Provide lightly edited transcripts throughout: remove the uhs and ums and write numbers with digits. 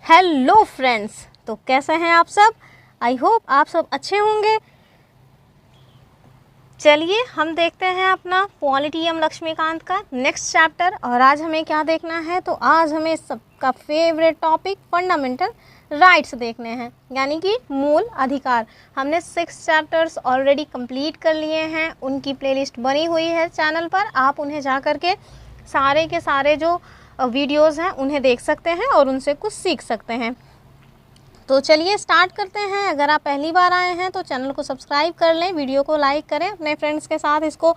Hello friends, तो कैसे हैं आप सब। आई होप आप सब अच्छे होंगे। चलिए हम देखते हैं अपना पॉलिटी एम लक्ष्मीकांत का नेक्स्ट चैप्टर। और आज हमें क्या देखना है, तो आज हमें सबका फेवरेट टॉपिक फंडामेंटल राइट्स देखने हैं, यानी कि मूल अधिकार। हमने 6 चैप्टर्स ऑलरेडी कंप्लीट कर लिए हैं, उनकी प्लेलिस्ट बनी हुई है चैनल पर। आप उन्हें जा कर के सारे के सारे जो वीडियोस हैं उन्हें देख सकते हैं और उनसे कुछ सीख सकते हैं। तो चलिए स्टार्ट करते हैं। अगर आप पहली बार आए हैं तो चैनल को सब्सक्राइब कर लें, वीडियो को लाइक करें, अपने फ्रेंड्स के साथ इसको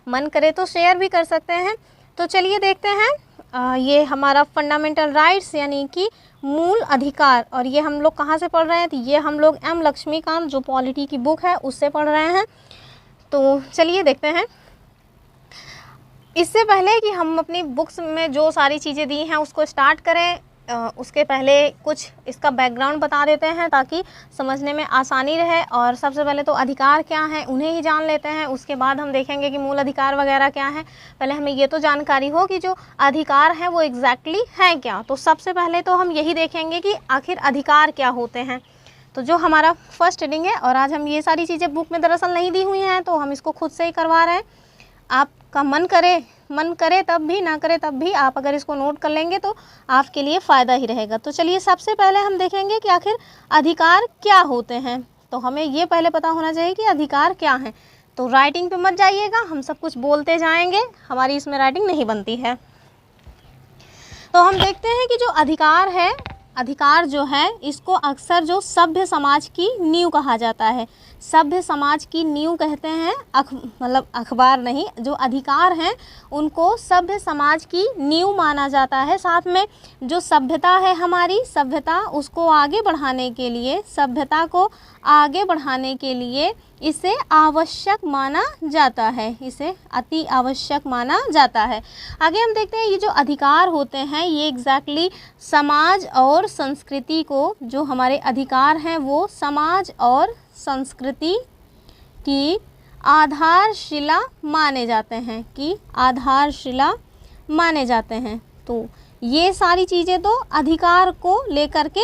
मन करे तो शेयर भी कर सकते हैं। तो चलिए देखते हैं ये हमारा फंडामेंटल राइट्स यानी कि मूल अधिकार। और ये हम लोग कहाँ से पढ़ रहे हैं, तो ये हम लोग एम लक्ष्मीकांत जो पॉलिटी की बुक है उससे पढ़ रहे हैं। तो चलिए देखते हैं। इससे पहले कि हम अपनी बुक्स में जो सारी चीज़ें दी हैं उसको स्टार्ट करें, उसके पहले कुछ इसका बैकग्राउंड बता देते हैं ताकि समझने में आसानी रहे। और सबसे पहले तो अधिकार क्या है उन्हें ही जान लेते हैं, उसके बाद हम देखेंगे कि मूल अधिकार वगैरह क्या है। पहले हमें ये तो जानकारी हो कि जो अधिकार हैं वो एग्जैक्टली हैं क्या। तो सबसे पहले तो हम यही देखेंगे कि आखिर अधिकार क्या होते हैं। तो जो हमारा फर्स्ट रीडिंग है, और आज हम ये सारी चीज़ें बुक में दरअसल नहीं दी हुई हैं तो हम इसको खुद से ही करवा रहे हैं। आपका मन करे तब भी, ना करे तब भी आप अगर इसको नोट कर लेंगे तो आपके लिए फ़ायदा ही रहेगा। तो चलिए सबसे पहले हम देखेंगे कि आखिर अधिकार क्या होते हैं। तो हमें ये पहले पता होना चाहिए कि अधिकार क्या हैं। तो राइटिंग पे मत जाइएगा, हम सब कुछ बोलते जाएंगे, हमारी इसमें राइटिंग नहीं बनती है। तो हम देखते हैं कि जो अधिकार है, अधिकार जो है इसको अक्सर जो सभ्य समाज की नींव कहा जाता है। सभ्य समाज की नींव कहते हैं, मतलब अखबार नहीं, जो अधिकार हैं उनको सभ्य समाज की नींव माना जाता है। साथ में जो सभ्यता है हमारी, सभ्यता उसको आगे बढ़ाने के लिए, सभ्यता को आगे बढ़ाने के लिए इसे आवश्यक माना जाता है, इसे अति आवश्यक माना जाता है। आगे हम देखते हैं ये जो अधिकार होते हैं ये एग्जैक्टली समाज और संस्कृति को, जो हमारे अधिकार हैं वो समाज और संस्कृति की आधारशिला माने जाते हैं, कि आधारशिला माने जाते हैं। तो ये सारी चीज़ें तो अधिकार को लेकर के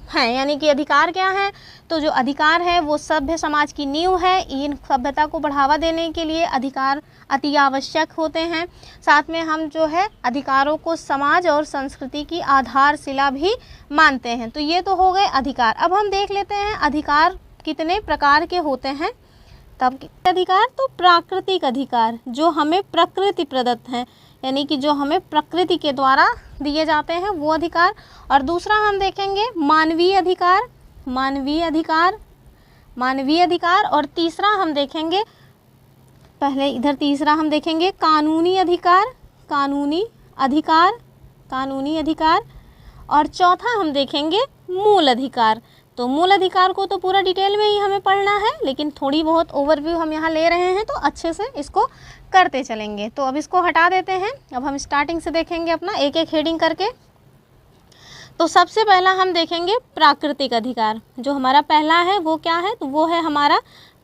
हैं, यानी कि अधिकार क्या है, तो जो अधिकार है वो सभ्य समाज की नींव है। इन सभ्यता को बढ़ावा देने के लिए अधिकार अति आवश्यक होते हैं। साथ में हम जो है अधिकारों को समाज और संस्कृति की आधारशिला भी मानते हैं। तो ये तो हो गए अधिकार। अब हम देख लेते हैं अधिकार कितने प्रकार के होते हैं। तब अधिकार तो प्राकृतिक अधिकार जो हमें प्रकृति प्रदत्त हैं, यानी कि जो हमें प्रकृति के द्वारा दिए जाते हैं वो अधिकार। और दूसरा हम देखेंगे मानवीय अधिकार, मानवीय अधिकार, मानवीय अधिकार। और तीसरा हम देखेंगे, पहले इधर तीसरा हम देखेंगे कानूनी अधिकार, कानूनी अधिकार, कानूनी अधिकार। और चौथा हम देखेंगे मूल अधिकार। तो मूल अधिकार को तो पूरा डिटेल में ही हमें पढ़ना है, लेकिन थोड़ी बहुत ओवरव्यू हम यहाँ ले रहे हैं तो अच्छे से इसको करते चलेंगे। तो अब इसको हटा देते हैं, अब हम स्टार्टिंग से देखेंगे अपना एक एक हेडिंग करके। तो सबसे पहला हम देखेंगे प्राकृतिक अधिकार। जो हमारा पहला है वो क्या है, तो वो है हमारा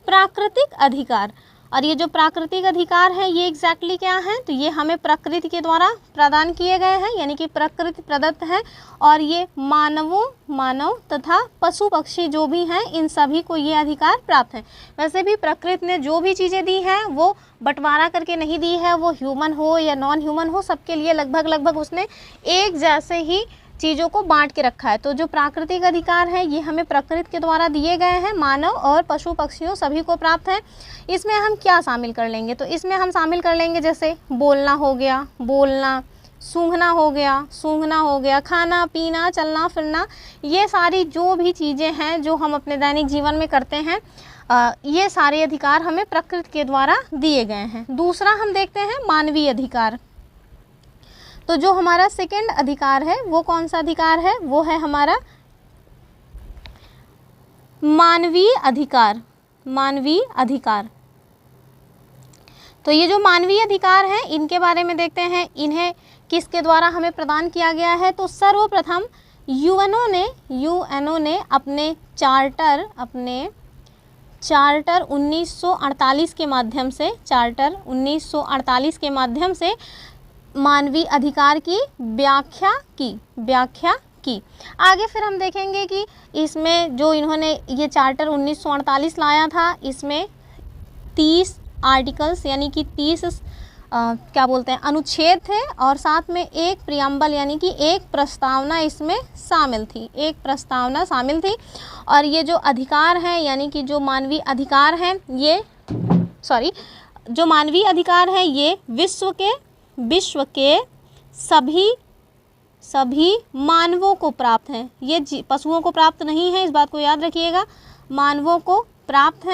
प्राकृतिक अधिकार। और ये जो प्राकृतिक अधिकार है ये एग्जैक्टली क्या है, तो ये हमें प्रकृति के द्वारा प्रदान किए गए हैं, यानी कि प्रकृति प्रदत्त है। और ये मानव तथा पशु पक्षी जो भी हैं इन सभी को ये अधिकार प्राप्त हैं। वैसे भी प्रकृति ने जो भी चीज़ें दी हैं वो बंटवारा करके नहीं दी है, वो ह्यूमन हो या नॉन ह्यूमन हो, सबके लिए लगभग उसने एक जैसे ही चीज़ों को बांट के रखा है। तो जो प्राकृतिक अधिकार है ये हमें प्रकृति के द्वारा दिए गए हैं, मानव और पशु पक्षियों सभी को प्राप्त है। इसमें हम क्या शामिल कर लेंगे, तो इसमें हम शामिल कर लेंगे जैसे बोलना हो गया, बोलना, सूंघना हो गया, सूंघना हो गया, खाना पीना, चलना फिरना, ये सारी जो भी चीज़ें हैं जो हम अपने दैनिक जीवन में करते हैं, ये सारे अधिकार हमें प्रकृति के द्वारा दिए गए हैं। दूसरा हम देखते हैं मानवीय अधिकार। तो जो हमारा सेकंड अधिकार है वो कौन सा अधिकार है, वो है हमारा मानवीय अधिकार, मानवीय अधिकार। तो ये जो मानवीय अधिकार हैं इनके बारे में देखते हैं, इन्हें किसके द्वारा हमें प्रदान किया गया है। तो सर्वप्रथम यूएनओ ने अपने चार्टर 1948 के माध्यम से, चार्टर 1948 के माध्यम से मानवीय अधिकार की व्याख्या की। आगे फिर हम देखेंगे कि इसमें जो इन्होंने ये चार्टर 1948 लाया था, इसमें 30 आर्टिकल्स यानी कि 30 क्या बोलते हैं अनुच्छेद थे, और साथ में एक प्रियम्बल यानी कि एक प्रस्तावना इसमें शामिल थी, एक प्रस्तावना शामिल थी। और ये जो अधिकार हैं यानी कि जो मानवीय अधिकार हैं ये जो मानवीय अधिकार हैं ये विश्व के सभी मानवों को प्राप्त हैं। ये पशुओं को प्राप्त नहीं है, इस बात को याद रखिएगा। मानवों को प्राप्त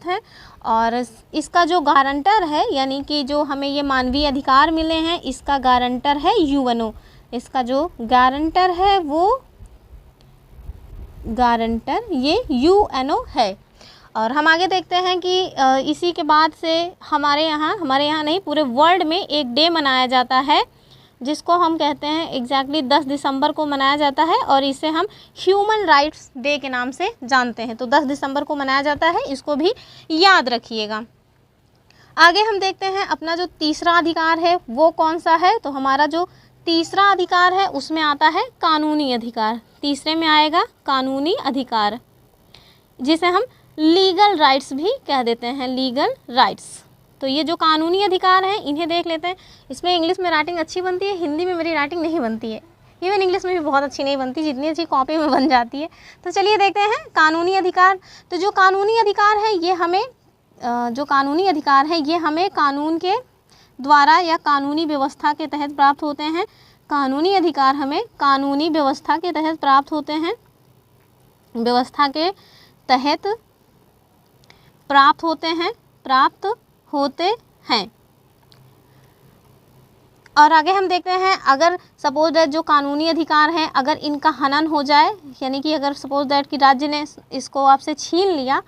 हैं। और इसका जो गारंटर है यानी कि जो हमें ये मानवीय अधिकार मिले हैं, इसका गारंटर है यूएनओ। इसका जो गारंटर है वो गारंटर ये यूएनओ है। और हम आगे देखते हैं कि इसी के बाद से हमारे यहाँ नहीं पूरे वर्ल्ड में एक डे मनाया जाता है, जिसको हम कहते हैं एग्जैक्टली 10 दिसंबर को मनाया जाता है, और इसे हम ह्यूमन राइट्स डे के नाम से जानते हैं। तो 10 दिसंबर को मनाया जाता है, इसको भी याद रखिएगा। आगे हम देखते हैं अपना जो तीसरा अधिकार है वो कौन सा है। तो हमारा जो तीसरा अधिकार है उसमें आता है कानूनी अधिकार। तीसरे में आएगा कानूनी अधिकार, जिसे हम लीगल राइट्स भी कह देते हैं, लीगल राइट्स। तो ये जो कानूनी अधिकार हैं इन्हें देख लेते हैं। इसमें इंग्लिश में राइटिंग अच्छी बनती है, हिंदी में मेरी राइटिंग नहीं बनती है, इवन इंग्लिश में भी बहुत अच्छी नहीं बनती, जितनी अच्छी कॉपी में बन जाती है। तो चलिए देखते हैं कानूनी अधिकार। तो जो कानूनी अधिकार है ये हमें कानून के द्वारा या कानूनी व्यवस्था के तहत प्राप्त होते हैं। कानूनी अधिकार हमें कानूनी व्यवस्था के तहत प्राप्त होते हैं, व्यवस्था के तहत प्राप्त होते हैं। और आगे हम देखते हैं, अगर सपोज दैट जो कानूनी अधिकार हैं अगर इनका हनन हो जाए, यानी कि अगर सपोज दैट कि राज्य ने इसको आपसे छीन लिया,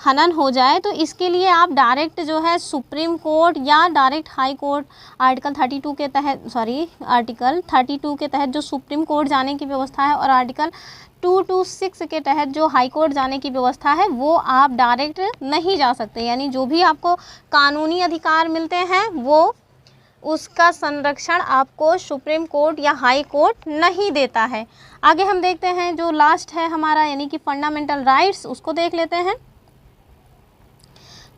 हनन हो जाए, तो इसके लिए आप डायरेक्ट जो है सुप्रीम कोर्ट या डायरेक्ट हाई कोर्ट आर्टिकल 32 के तहत जो सुप्रीम कोर्ट जाने की व्यवस्था है, और आर्टिकल 226 के तहत जो हाई कोर्ट जाने की व्यवस्था है, वो आप डायरेक्ट नहीं जा सकते। यानी जो भी आपको कानूनी अधिकार मिलते हैं वो उसका संरक्षण आपको सुप्रीम कोर्ट या हाई कोर्ट नहीं देता है। आगे हम देखते हैं जो लास्ट है हमारा यानी कि फंडामेंटल राइट्स, उसको देख लेते हैं।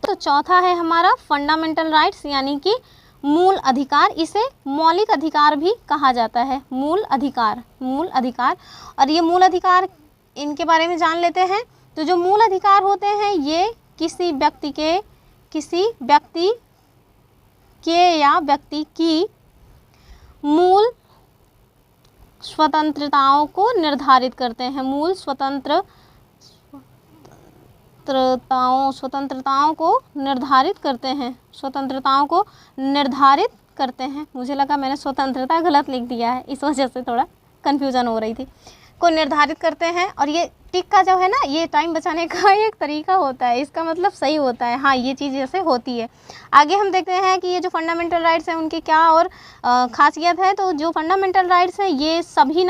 तो चौथा है हमारा फंडामेंटल राइट्स यानी कि मूल अधिकार। इसे मौलिक अधिकार भी कहा जाता है, मूल अधिकार। और ये मूल अधिकार इनके बारे में जान लेते हैं। तो जो मूल अधिकार होते हैं ये किसी व्यक्ति या व्यक्ति की मूल स्वतंत्रताओं को निर्धारित करते हैं, मूल स्वतंत्रताओं को निर्धारित करते हैं। मुझे लगा मैंने स्वतंत्रता गलत लिख दिया है, इस वजह से थोड़ा कन्फ्यूज़न हो रही थी। को निर्धारित करते हैं, और ये टिक का जो है ना, ये टाइम बचाने का एक तरीका होता है, इसका मतलब सही होता है। हाँ, ये चीज़ जैसे होती है। आगे हम देखते हैं कि ये जो फंडामेंटल राइट्स हैं उनकी क्या और खासियत है। तो जो फंडामेंटल राइट्स हैं ये सभी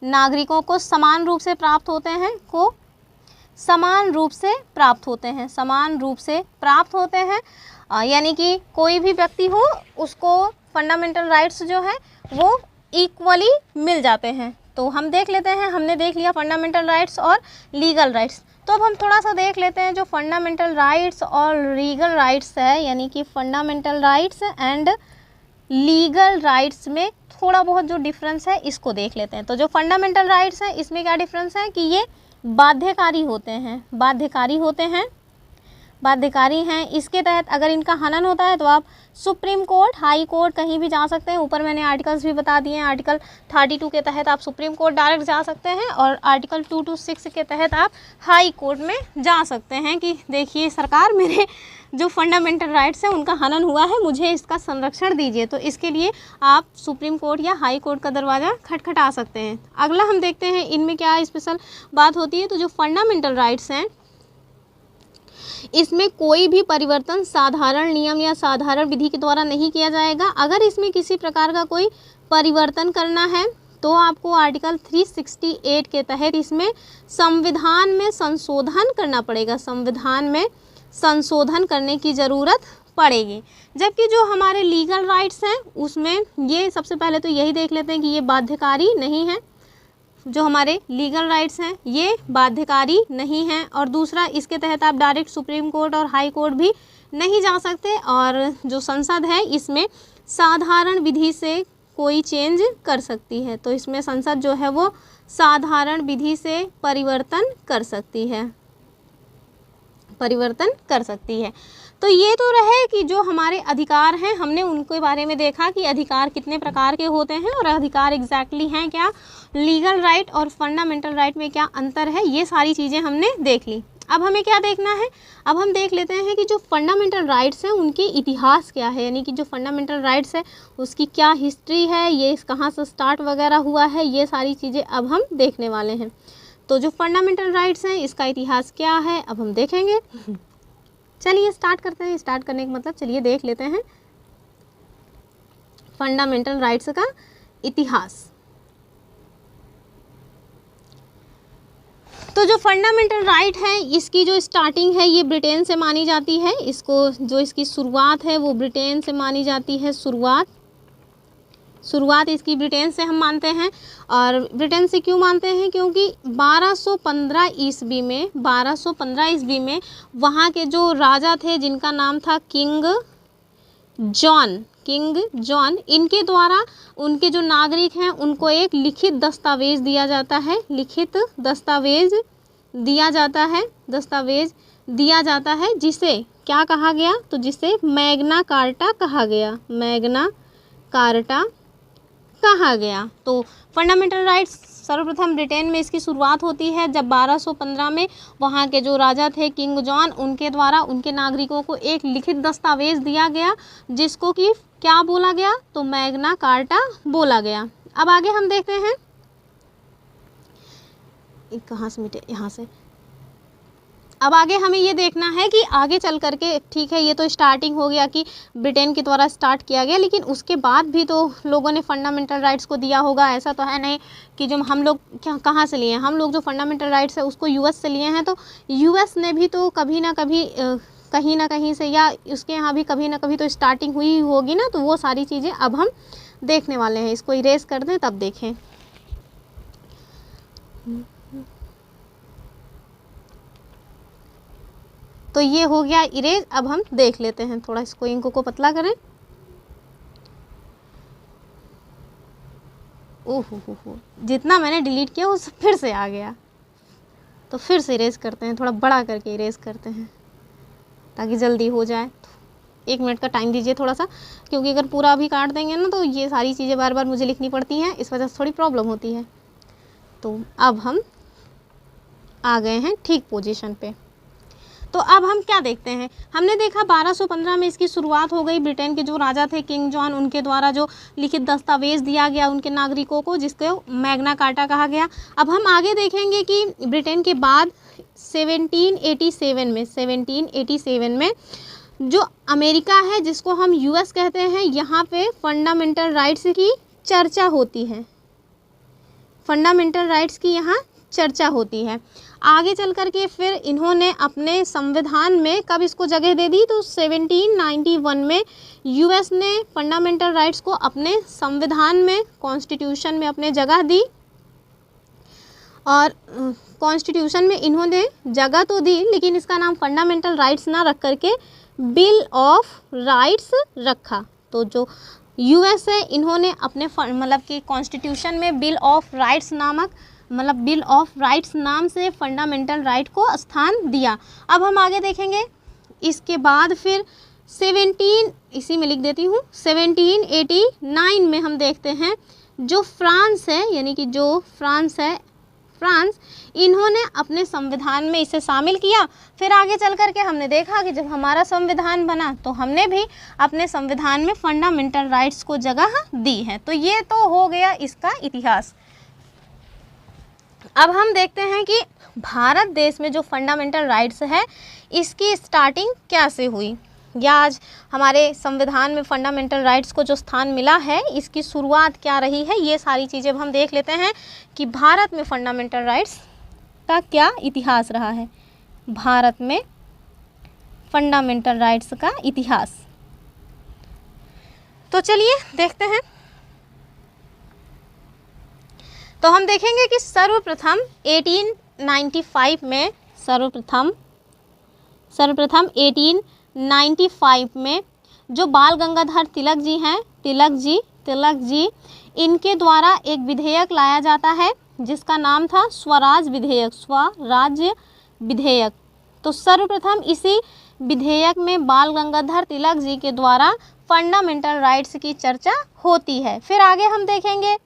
नागरिकों को समान रूप से प्राप्त होते हैं, यानी कि कोई भी व्यक्ति हो उसको फंडामेंटल राइट्स जो है वो इक्वली मिल जाते हैं। तो हम देख लेते हैं, हमने देख लिया फंडामेंटल राइट्स और लीगल राइट्स। तो अब हम थोड़ा सा देख लेते हैं जो फंडामेंटल राइट्स और लीगल राइट्स है, यानी कि fundamental rights and legal rights में थोड़ा बहुत जो डिफरेंस है इसको देख लेते हैं। तो जो फंडामेंटल राइट्स हैं इसमें क्या डिफरेंस है कि ये बाध्यकारी हैं। इसके तहत अगर इनका हनन होता है तो आप सुप्रीम कोर्ट, हाई कोर्ट कहीं भी जा सकते हैं। ऊपर मैंने आर्टिकल्स भी बता दिए हैं। आर्टिकल 32 के तहत आप सुप्रीम कोर्ट डायरेक्ट जा सकते हैं, और आर्टिकल 226 के तहत आप हाई कोर्ट में जा सकते हैं कि देखिए सरकार, मेरे जो फंडामेंटल राइट्स हैं उनका हनन हुआ है, मुझे इसका संरक्षण दीजिए। तो इसके लिए आप सुप्रीम कोर्ट या हाई कोर्ट का दरवाज़ा खटखटा सकते हैं। अगला हम देखते हैं इनमें क्या स्पेशल बात होती है। तो जो फंडामेंटल राइट्स हैं इसमें कोई भी परिवर्तन साधारण नियम या साधारण विधि के द्वारा नहीं किया जाएगा। अगर इसमें किसी प्रकार का कोई परिवर्तन करना है तो आपको आर्टिकल 368 के तहत इसमें संविधान में संशोधन करना पड़ेगा, संविधान में संशोधन करने की ज़रूरत पड़ेगी। जबकि जो हमारे लीगल राइट्स हैं उसमें ये सबसे पहले तो यही देख लेते हैं कि ये बाध्यकारी नहीं है। जो हमारे लीगल राइट्स हैं ये बाध्यकारी नहीं हैं, और दूसरा इसके तहत आप डायरेक्ट सुप्रीम कोर्ट और हाई कोर्ट भी नहीं जा सकते, और जो संसद है इसमें साधारण विधि से कोई चेंज कर सकती है। तो इसमें संसद जो है वो साधारण विधि से परिवर्तन कर सकती है, परिवर्तन कर सकती है। तो ये तो रहे कि जो हमारे अधिकार हैं हमने उनके बारे में देखा कि अधिकार कितने प्रकार के होते हैं और अधिकार एग्जैक्टली हैं क्या, लीगल राइट और फंडामेंटल राइट में क्या अंतर है, ये सारी चीज़ें हमने देख ली। अब हमें क्या देखना है, अब हम देख लेते हैं कि जो फंडामेंटल राइट्स हैं उनकी इतिहास क्या है, यानी कि जो फंडामेंटल राइट्स है उसकी क्या हिस्ट्री है, ये कहाँ से स्टार्ट वगैरह हुआ है, ये सारी चीज़ें अब हम देखने वाले हैं। तो जो फंडामेंटल राइट्स हैं इसका इतिहास क्या है अब हम देखेंगे। चलिए स्टार्ट करते हैं। स्टार्ट करने का मतलब चलिए देख लेते हैं फंडामेंटल राइट्स का इतिहास। तो जो फंडामेंटल राइट है इसकी जो स्टार्टिंग है ये ब्रिटेन से मानी जाती है। इसको जो इसकी शुरुआत है वो ब्रिटेन से मानी जाती है। शुरुआत इसकी ब्रिटेन से हम मानते हैं। और ब्रिटेन से क्यों मानते हैं, क्योंकि 1215 ईस्वी में वहाँ के जो राजा थे जिनका नाम था किंग जॉन, इनके द्वारा उनके जो नागरिक हैं उनको एक लिखित दस्तावेज दिया जाता है, दिया जाता है जिसे क्या कहा गया, तो जिसे मैग्ना कार्टा कहा गया। तो फंडामेंटल राइट्स सर्वप्रथम ब्रिटेन में इसकी शुरुआत होती है जब 1215 में वहाँ के जो राजा थे किंग जॉन, उनके द्वारा उनके नागरिकों को एक लिखित दस्तावेज दिया गया जिसको कि क्या बोला गया, तो मैग्ना कार्टा बोला गया। अब आगे हम देखते हैं, कहाँ से मिटे, यहाँ से। अब आगे हमें ये देखना है कि आगे चल करके, ठीक है ये तो स्टार्टिंग हो गया कि ब्रिटेन के द्वारा स्टार्ट किया गया, लेकिन उसके बाद भी तो लोगों ने फंडामेंटल राइट्स को दिया होगा। ऐसा तो है नहीं कि जो हम लोग कहाँ से लिए हैं, हम लोग जो फंडामेंटल राइट्स है उसको यूएस से लिए हैं। तो यूएस ने भी तो कभी ना कभी कहीं ना कहीं से, या उसके यहाँ भी कभी ना कभी तो स्टार्टिंग हुई होगी ना। तो वो सारी चीज़ें अब हम देखने वाले हैं। इसको इरेज कर दें तब देखें। तो ये हो गया इरेज। अब हम देख लेते हैं, थोड़ा इसको इंक को पतला करें। ओहो, जितना मैंने डिलीट किया वो फिर से आ गया। तो फिर से इरेज करते हैं, थोड़ा बड़ा करके इरेज करते हैं ताकि जल्दी हो जाए। तो 1 मिनट का टाइम दीजिए थोड़ा सा, क्योंकि अगर पूरा अभी काट देंगे ना तो ये सारी चीज़ें बार बार मुझे लिखनी पड़ती हैं, इस वजह से थोड़ी प्रॉब्लम होती है। तो अब हम आ गए हैं ठीक पोजीशन पे। तो अब हम क्या देखते हैं, हमने देखा 1215 में इसकी शुरुआत हो गई। ब्रिटेन के जो राजा थे किंग जॉन, उनके द्वारा जो लिखित दस्तावेज दिया गया उनके नागरिकों को, जिसको मैग्ना कार्टा कहा गया। अब हम आगे देखेंगे कि ब्रिटेन के बाद 1787 में जो अमेरिका है, जिसको हम यूएस कहते हैं, यहाँ पे फंडामेंटल राइट्स की चर्चा होती है। फंडामेंटल राइट्स की यहाँ चर्चा होती है। आगे चल कर के फिर इन्होंने अपने संविधान में कब इसको जगह दे दी, तो 1791 में यूएस ने फंडामेंटल राइट्स को अपने संविधान में, कॉन्स्टिट्यूशन में अपने जगह दी। और कॉन्स्टिट्यूशन में इन्होंने जगह तो दी, लेकिन इसका नाम फंडामेंटल राइट्स ना रख करके बिल ऑफ राइट्स रखा। तो जो यूएस है इन्होंने अपने मतलब कि कॉन्स्टिट्यूशन में बिल ऑफ राइट्स नाम से फंडामेंटल राइट को स्थान दिया। अब हम आगे देखेंगे। इसके बाद फिर 1789 में हम देखते हैं जो फ्रांस है, यानी कि जो फ्रांस इन्होंने अपने संविधान में इसे शामिल किया। फिर आगे चल कर के हमने देखा कि जब हमारा संविधान बना तो हमने भी अपने संविधान में फंडामेंटल राइट्स को जगह दी है। तो ये तो हो गया इसका इतिहास। अब हम देखते हैं कि भारत देश में जो फंडामेंटल राइट्स है इसकी स्टार्टिंग कैसे हुई, या आज हमारे संविधान में फंडामेंटल राइट्स को जो स्थान मिला है इसकी शुरुआत क्या रही है। ये सारी चीज़ें हम देख लेते हैं कि भारत में फंडामेंटल राइट्स का क्या इतिहास रहा है। भारत में फंडामेंटल राइट्स का इतिहास। तो चलिए देखते हैं। तो हम देखेंगे कि सर्वप्रथम 1895 में सर्वप्रथम 1895 में जो बाल गंगाधर तिलक जी हैं, तिलक जी इनके द्वारा एक विधेयक लाया जाता है जिसका नाम था स्वराज विधेयक। तो सर्वप्रथम इसी विधेयक में बाल गंगाधर तिलक जी के द्वारा फंडामेंटल राइट्स की चर्चा होती है। फिर आगे हम देखेंगे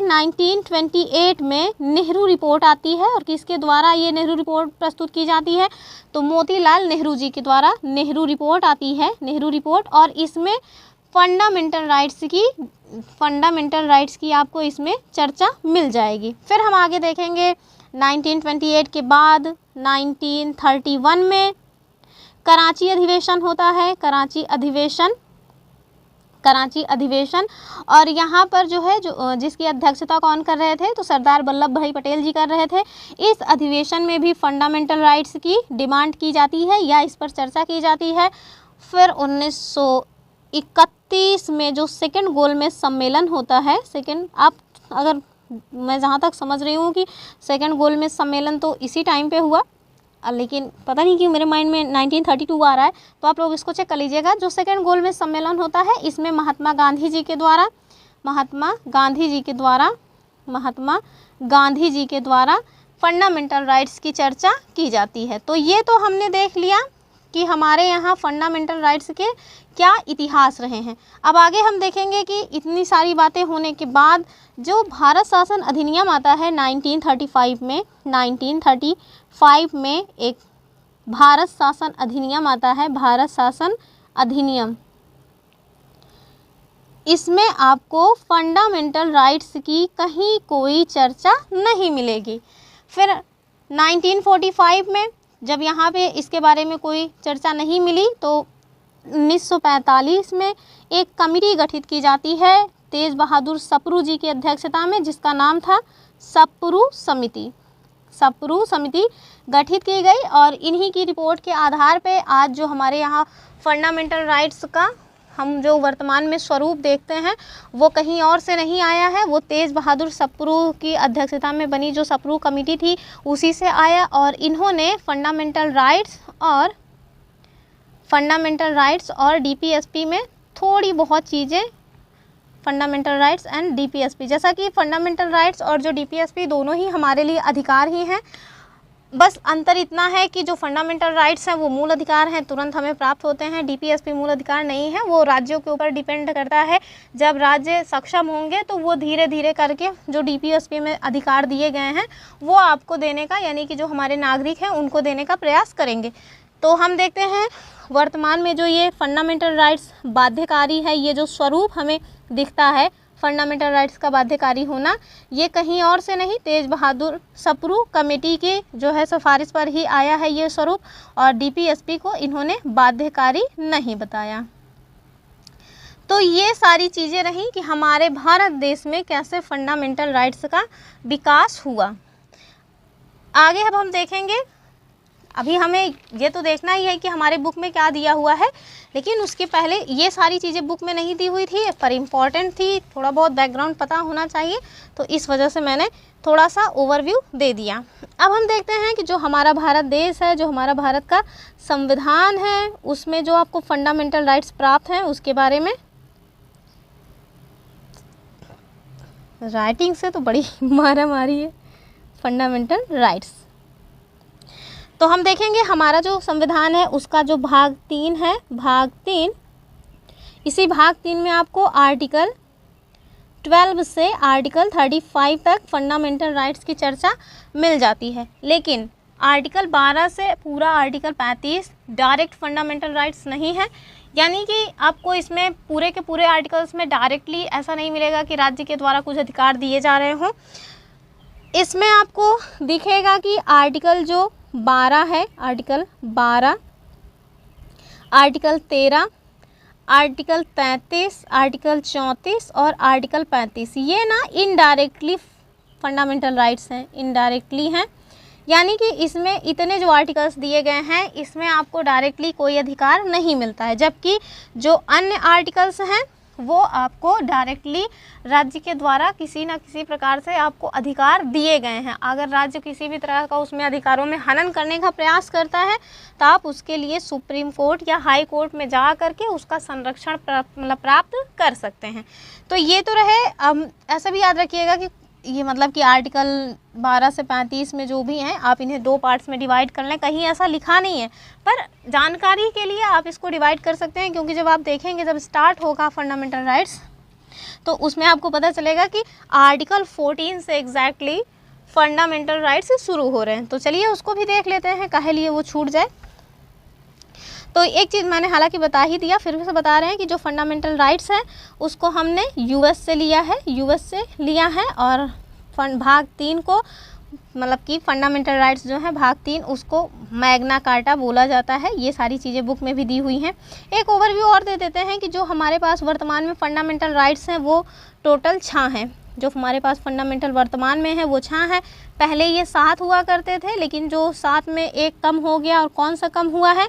1928 में नेहरू रिपोर्ट आती है। और किसके द्वारा ये नेहरू रिपोर्ट प्रस्तुत की जाती है? तो मोतीलाल नेहरू जी के द्वारा नेहरू रिपोर्ट आती है, नेहरू रिपोर्ट। और इसमें फंडामेंटल राइट्स की आपको इसमें चर्चा मिल जाएगी। फिर हम आगे देखेंगे 1928 के बाद 1931 में कराची अधिवेशन होता है, कराची अधिवेशन। और यहाँ पर जो है जिसकी अध्यक्षता कौन कर रहे थे? तो सरदार वल्लभ भाई पटेल जी कर रहे थे। इस अधिवेशन में भी फंडामेंटल राइट्स की डिमांड की जाती है या इस पर चर्चा की जाती है। फिर 1931 में जो सेकंड गोलमेज सम्मेलन होता है, मैं जहाँ तक समझ रही हूँ कि सेकंड गोलमेज सम्मेलन तो इसी टाइम पे हुआ, लेकिन पता नहीं क्यों मेरे माइंड में 1932 आ रहा है, तो आप लोग इसको चेक कर लीजिएगा। जो सेकंड गोलमेज सम्मेलन होता है इसमें महात्मा गांधी जी के द्वारा फंडामेंटल राइट्स की चर्चा की जाती है। तो ये तो हमने देख लिया कि हमारे यहाँ फंडामेंटल राइट्स के क्या इतिहास रहे हैं। अब आगे हम देखेंगे कि इतनी सारी बातें होने के बाद जो भारत शासन अधिनियम आता है 1935 में एक भारत शासन अधिनियम आता है, भारत शासन अधिनियम। इसमें आपको फंडामेंटल राइट्स की कहीं कोई चर्चा नहीं मिलेगी। फिर 1945 में जब यहाँ पे इसके बारे में कोई चर्चा नहीं मिली तो 1945 में एक कमेटी गठित की जाती है तेज बहादुर सप्रू जी की अध्यक्षता में, जिसका नाम था सप्रू समिति गठित की गई। और इन्हीं की रिपोर्ट के आधार पे आज जो हमारे यहाँ फंडामेंटल राइट्स का हम जो वर्तमान में स्वरूप देखते हैं वो कहीं और से नहीं आया है, वो तेज बहादुर सप्रू की अध्यक्षता में बनी जो सप्रू कमेटी थी उसी से आया। और इन्होंने फंडामेंटल राइट्स और डीपीएसपी में थोड़ी बहुत चीज़ें, फंडामेंटल राइट्स एंड डीपीएसपी, जैसा कि फंडामेंटल राइट्स और जो डीपीएसपी दोनों ही हमारे लिए अधिकार ही हैं, बस अंतर इतना है कि जो फंडामेंटल राइट्स हैं वो मूल अधिकार हैं, तुरंत हमें प्राप्त होते हैं। डीपीएसपी मूल अधिकार नहीं है, वो राज्यों के ऊपर डिपेंड करता है। जब राज्य सक्षम होंगे तो वो धीरे धीरे करके जो डीपीएसपी में अधिकार दिए गए हैं वो आपको देने का, यानी कि जो हमारे नागरिक हैं उनको देने का प्रयास करेंगे। तो हम देखते हैं वर्तमान में जो ये फंडामेंटल राइट्स बाध्यकारी है, ये जो स्वरूप हमें दिखता है फंडामेंटल राइट्स का बाध्यकारी होना, ये कहीं और से नहीं तेज बहादुर सप्रू कमेटी की जो है सिफारिश पर ही आया है ये स्वरूप, और डीपीएसपी को इन्होंने बाध्यकारी नहीं बताया। तो ये सारी चीज़ें रहीं कि हमारे भारत देश में कैसे फंडामेंटल राइट्स का विकास हुआ। आगे अब हम देखेंगे, अभी हमें ये तो देखना ही है कि हमारे बुक में क्या दिया हुआ है, लेकिन उसके पहले ये सारी चीज़ें बुक में नहीं दी हुई थी पर इम्पॉर्टेंट थी, थोड़ा बहुत बैकग्राउंड पता होना चाहिए, तो इस वजह से मैंने थोड़ा सा ओवरव्यू दे दिया। अब हम देखते हैं कि जो हमारा भारत देश है, जो हमारा भारत का संविधान है, उसमें जो आपको फंडामेंटल राइट्स प्राप्त हैं उसके बारे में। राइटिंग से तो बड़ी मारा मारी है फंडामेंटल राइट्स। तो हम देखेंगे हमारा जो संविधान है उसका जो भाग 3 है, भाग 3, इसी भाग 3 में आपको आर्टिकल 12 से आर्टिकल 35 तक फंडामेंटल राइट्स की चर्चा मिल जाती है। लेकिन आर्टिकल 12 से पूरा आर्टिकल 35 डायरेक्ट फंडामेंटल राइट्स नहीं है, यानी कि आपको इसमें पूरे के पूरे आर्टिकल्स में डायरेक्टली ऐसा नहीं मिलेगा कि राज्य के द्वारा कुछ अधिकार दिए जा रहे हों। इसमें आपको दिखेगा कि आर्टिकल जो 12 है, आर्टिकल 12, आर्टिकल 13, आर्टिकल 33, आर्टिकल 34 और आर्टिकल 35, ये ना इनडायरेक्टली फंडामेंटल राइट्स हैं, इनडायरेक्टली हैं। यानी कि इसमें इतने जो आर्टिकल्स दिए गए हैं इसमें आपको डायरेक्टली कोई अधिकार नहीं मिलता है, जबकि जो अन्य आर्टिकल्स हैं वो आपको डायरेक्टली राज्य के द्वारा किसी न किसी प्रकार से आपको अधिकार दिए गए हैं। अगर राज्य किसी भी तरह का उसमें अधिकारों में हनन करने का प्रयास करता है तो आप उसके लिए सुप्रीम कोर्ट या हाई कोर्ट में जा करके उसका संरक्षण प्राप्त कर सकते हैं। तो ये तो रहे। ऐसा भी याद रखिएगा कि ये मतलब कि आर्टिकल 12 से 35 में जो भी हैं आप इन्हें 2 पार्ट्स में डिवाइड कर लें, कहीं ऐसा लिखा नहीं है, पर जानकारी के लिए आप इसको डिवाइड कर सकते हैं, क्योंकि जब आप देखेंगे जब स्टार्ट होगा फंडामेंटल राइट्स तो उसमें आपको पता चलेगा कि आर्टिकल 14 से एग्जैक्टली फंडामेंटल राइट्स शुरू हो रहे हैं। तो चलिए उसको भी देख लेते हैं, काहे लिए वो छूट जाए। तो एक चीज़ मैंने हालांकि बता ही दिया, फिर से बता रहे हैं कि जो फंडामेंटल राइट्स हैं उसको हमने यूएस से लिया है और भाग 3 को मतलब कि फंडामेंटल राइट्स जो है भाग 3 उसको मैग्ना कार्टा बोला जाता है। ये सारी चीज़ें बुक में भी दी हुई हैं। एक ओवरव्यू और दे देते हैं कि जो हमारे पास वर्तमान में फंडामेंटल राइट्स हैं वो टोटल 6 हैं। जो हमारे पास फंडामेंटल वर्तमान में है वो 6 है। पहले ये 7 हुआ करते थे, लेकिन जो 7 में एक कम हो गया। और कौन सा कम हुआ है?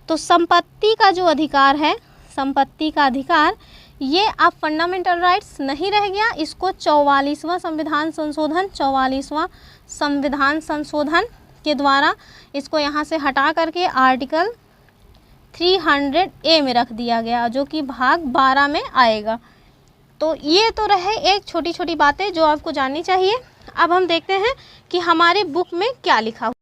तो संपत्ति का जो अधिकार है, संपत्ति का अधिकार, ये अब फंडामेंटल राइट्स नहीं रह गया। इसको 44वां संविधान संशोधन के द्वारा इसको यहाँ से हटा करके आर्टिकल 300A में रख दिया गया, जो कि भाग 12 में आएगा। तो ये तो रहे एक छोटी छोटी बातें जो आपको जाननी चाहिए। अब हम देखते हैं कि हमारे बुक में क्या लिखा हुआ।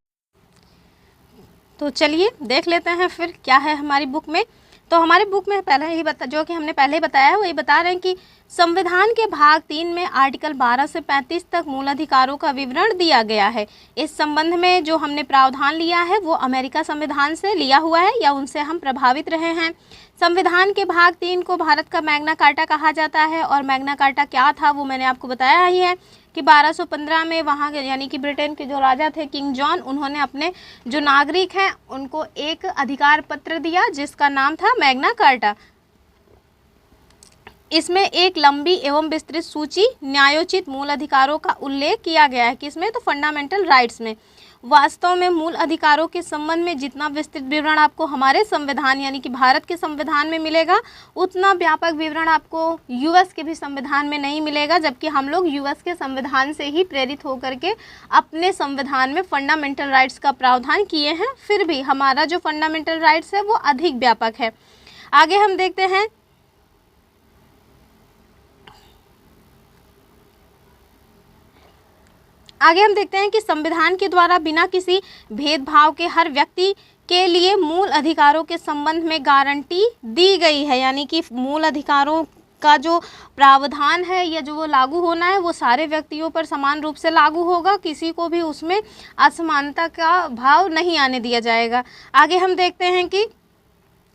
तो चलिए देख लेते हैं फिर क्या है हमारी बुक में। तो हमारी बुक में पहले ही जो कि हमने पहले ही बताया है वही बता रहे हैं कि संविधान के भाग 3 में आर्टिकल 12 से 35 तक मूल अधिकारों का विवरण दिया गया है। इस संबंध में जो हमने प्रावधान लिया है वो अमेरिका संविधान से लिया हुआ है या उनसे हम प्रभावित रहे हैं। संविधान के भाग 3 को भारत का मैग्ना कार्टा कहा जाता है। और मैग्ना कार्टा क्या था वो मैंने आपको बताया ही है कि 1215 में वहाँ के यानी कि ब्रिटेन के जो राजा थे किंग जॉन, उन्होंने अपने जो नागरिक हैं उनको एक अधिकार पत्र दिया जिसका नाम था मैग्ना कार्टा। इसमें एक लंबी एवं विस्तृत सूची न्यायोचित मूल अधिकारों का उल्लेख किया गया है। किसमें? तो फंडामेंटल राइट्स में। वास्तव में मूल अधिकारों के संबंध में जितना विस्तृत विवरण आपको हमारे संविधान यानी कि भारत के संविधान में मिलेगा, उतना व्यापक विवरण आपको यूएस के भी संविधान में नहीं मिलेगा। जबकि हम लोग यूएस के संविधान से ही प्रेरित होकर के अपने संविधान में फंडामेंटल राइट्स का प्रावधान किए हैं, फिर भी हमारा जो फंडामेंटल राइट्स है वो अधिक व्यापक है। आगे हम देखते हैं। आगे हम देखते हैं कि संविधान के द्वारा बिना किसी भेदभाव के हर व्यक्ति के लिए मूल अधिकारों के संबंध में गारंटी दी गई है। यानी कि मूल अधिकारों का जो प्रावधान है या जो वो लागू होना है वो सारे व्यक्तियों पर समान रूप से लागू होगा, किसी को भी उसमें असमानता का भाव नहीं आने दिया जाएगा। आगे हम देखते हैं कि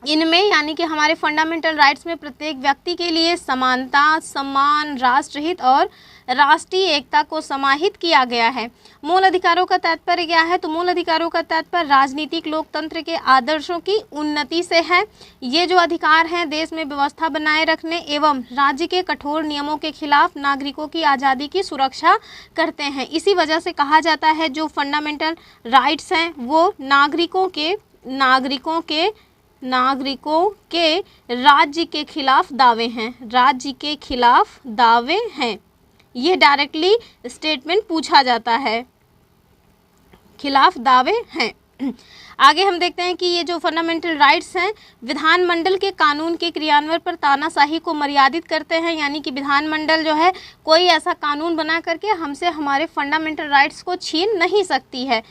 इनमें यानी कि हमारे फंडामेंटल राइट्स में प्रत्येक व्यक्ति के लिए समानता, सम्मान, राष्ट्रहित और राष्ट्रीय एकता को समाहित किया गया है। मूल अधिकारों का तात्पर्य क्या है? तो मूल अधिकारों का तात्पर्य राजनीतिक लोकतंत्र के आदर्शों की उन्नति से है। ये जो अधिकार हैं देश में व्यवस्था बनाए रखने एवं राज्य के कठोर नियमों के खिलाफ नागरिकों की आज़ादी की सुरक्षा करते हैं। इसी वजह से कहा जाता है जो फंडामेंटल राइट्स हैं वो नागरिकों के राज्य के खिलाफ दावे हैं, राज्य के खिलाफ दावे हैं। ये डायरेक्टली स्टेटमेंट पूछा जाता है, खिलाफ दावे हैं। आगे हम देखते हैं कि ये जो फंडामेंटल राइट्स हैं विधानमंडल के कानून के क्रियान्वयन पर तानाशाही को मर्यादित करते हैं। यानी कि विधानमंडल जो है कोई ऐसा कानून बना करके हमसे हमारे फंडामेंटल राइट्स को छीन नहीं सकती है।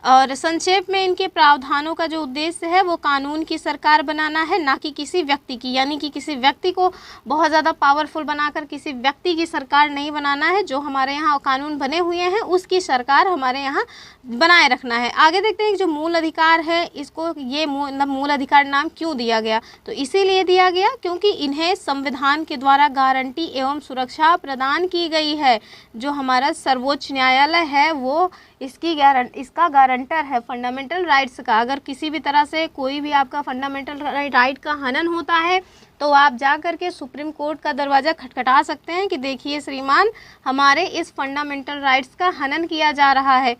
और संक्षेप में इनके प्रावधानों का जो उद्देश्य है वो कानून की सरकार बनाना है, ना कि किसी व्यक्ति की। यानी कि किसी व्यक्ति को बहुत ज़्यादा पावरफुल बनाकर किसी व्यक्ति की सरकार नहीं बनाना है। जो हमारे यहाँ कानून बने हुए हैं उसकी सरकार हमारे यहाँ बनाए रखना है। आगे देखते हैं कि जो मूल अधिकार है इसको ये मूल अधिकार नाम क्यों दिया गया? तो इसीलिए दिया गया क्योंकि इन्हें संविधान के द्वारा गारंटी एवं सुरक्षा प्रदान की गई है। जो हमारा सर्वोच्च न्यायालय है वो इसका गारंटर है फंडामेंटल राइट्स का। अगर किसी भी तरह से कोई भी आपका फंडामेंटल राइट का हनन होता है तो आप जा कर के सुप्रीम कोर्ट का दरवाज़ा खटखटा सकते हैं कि देखिए श्रीमान, हमारे इस फंडामेंटल राइट्स का हनन किया जा रहा है।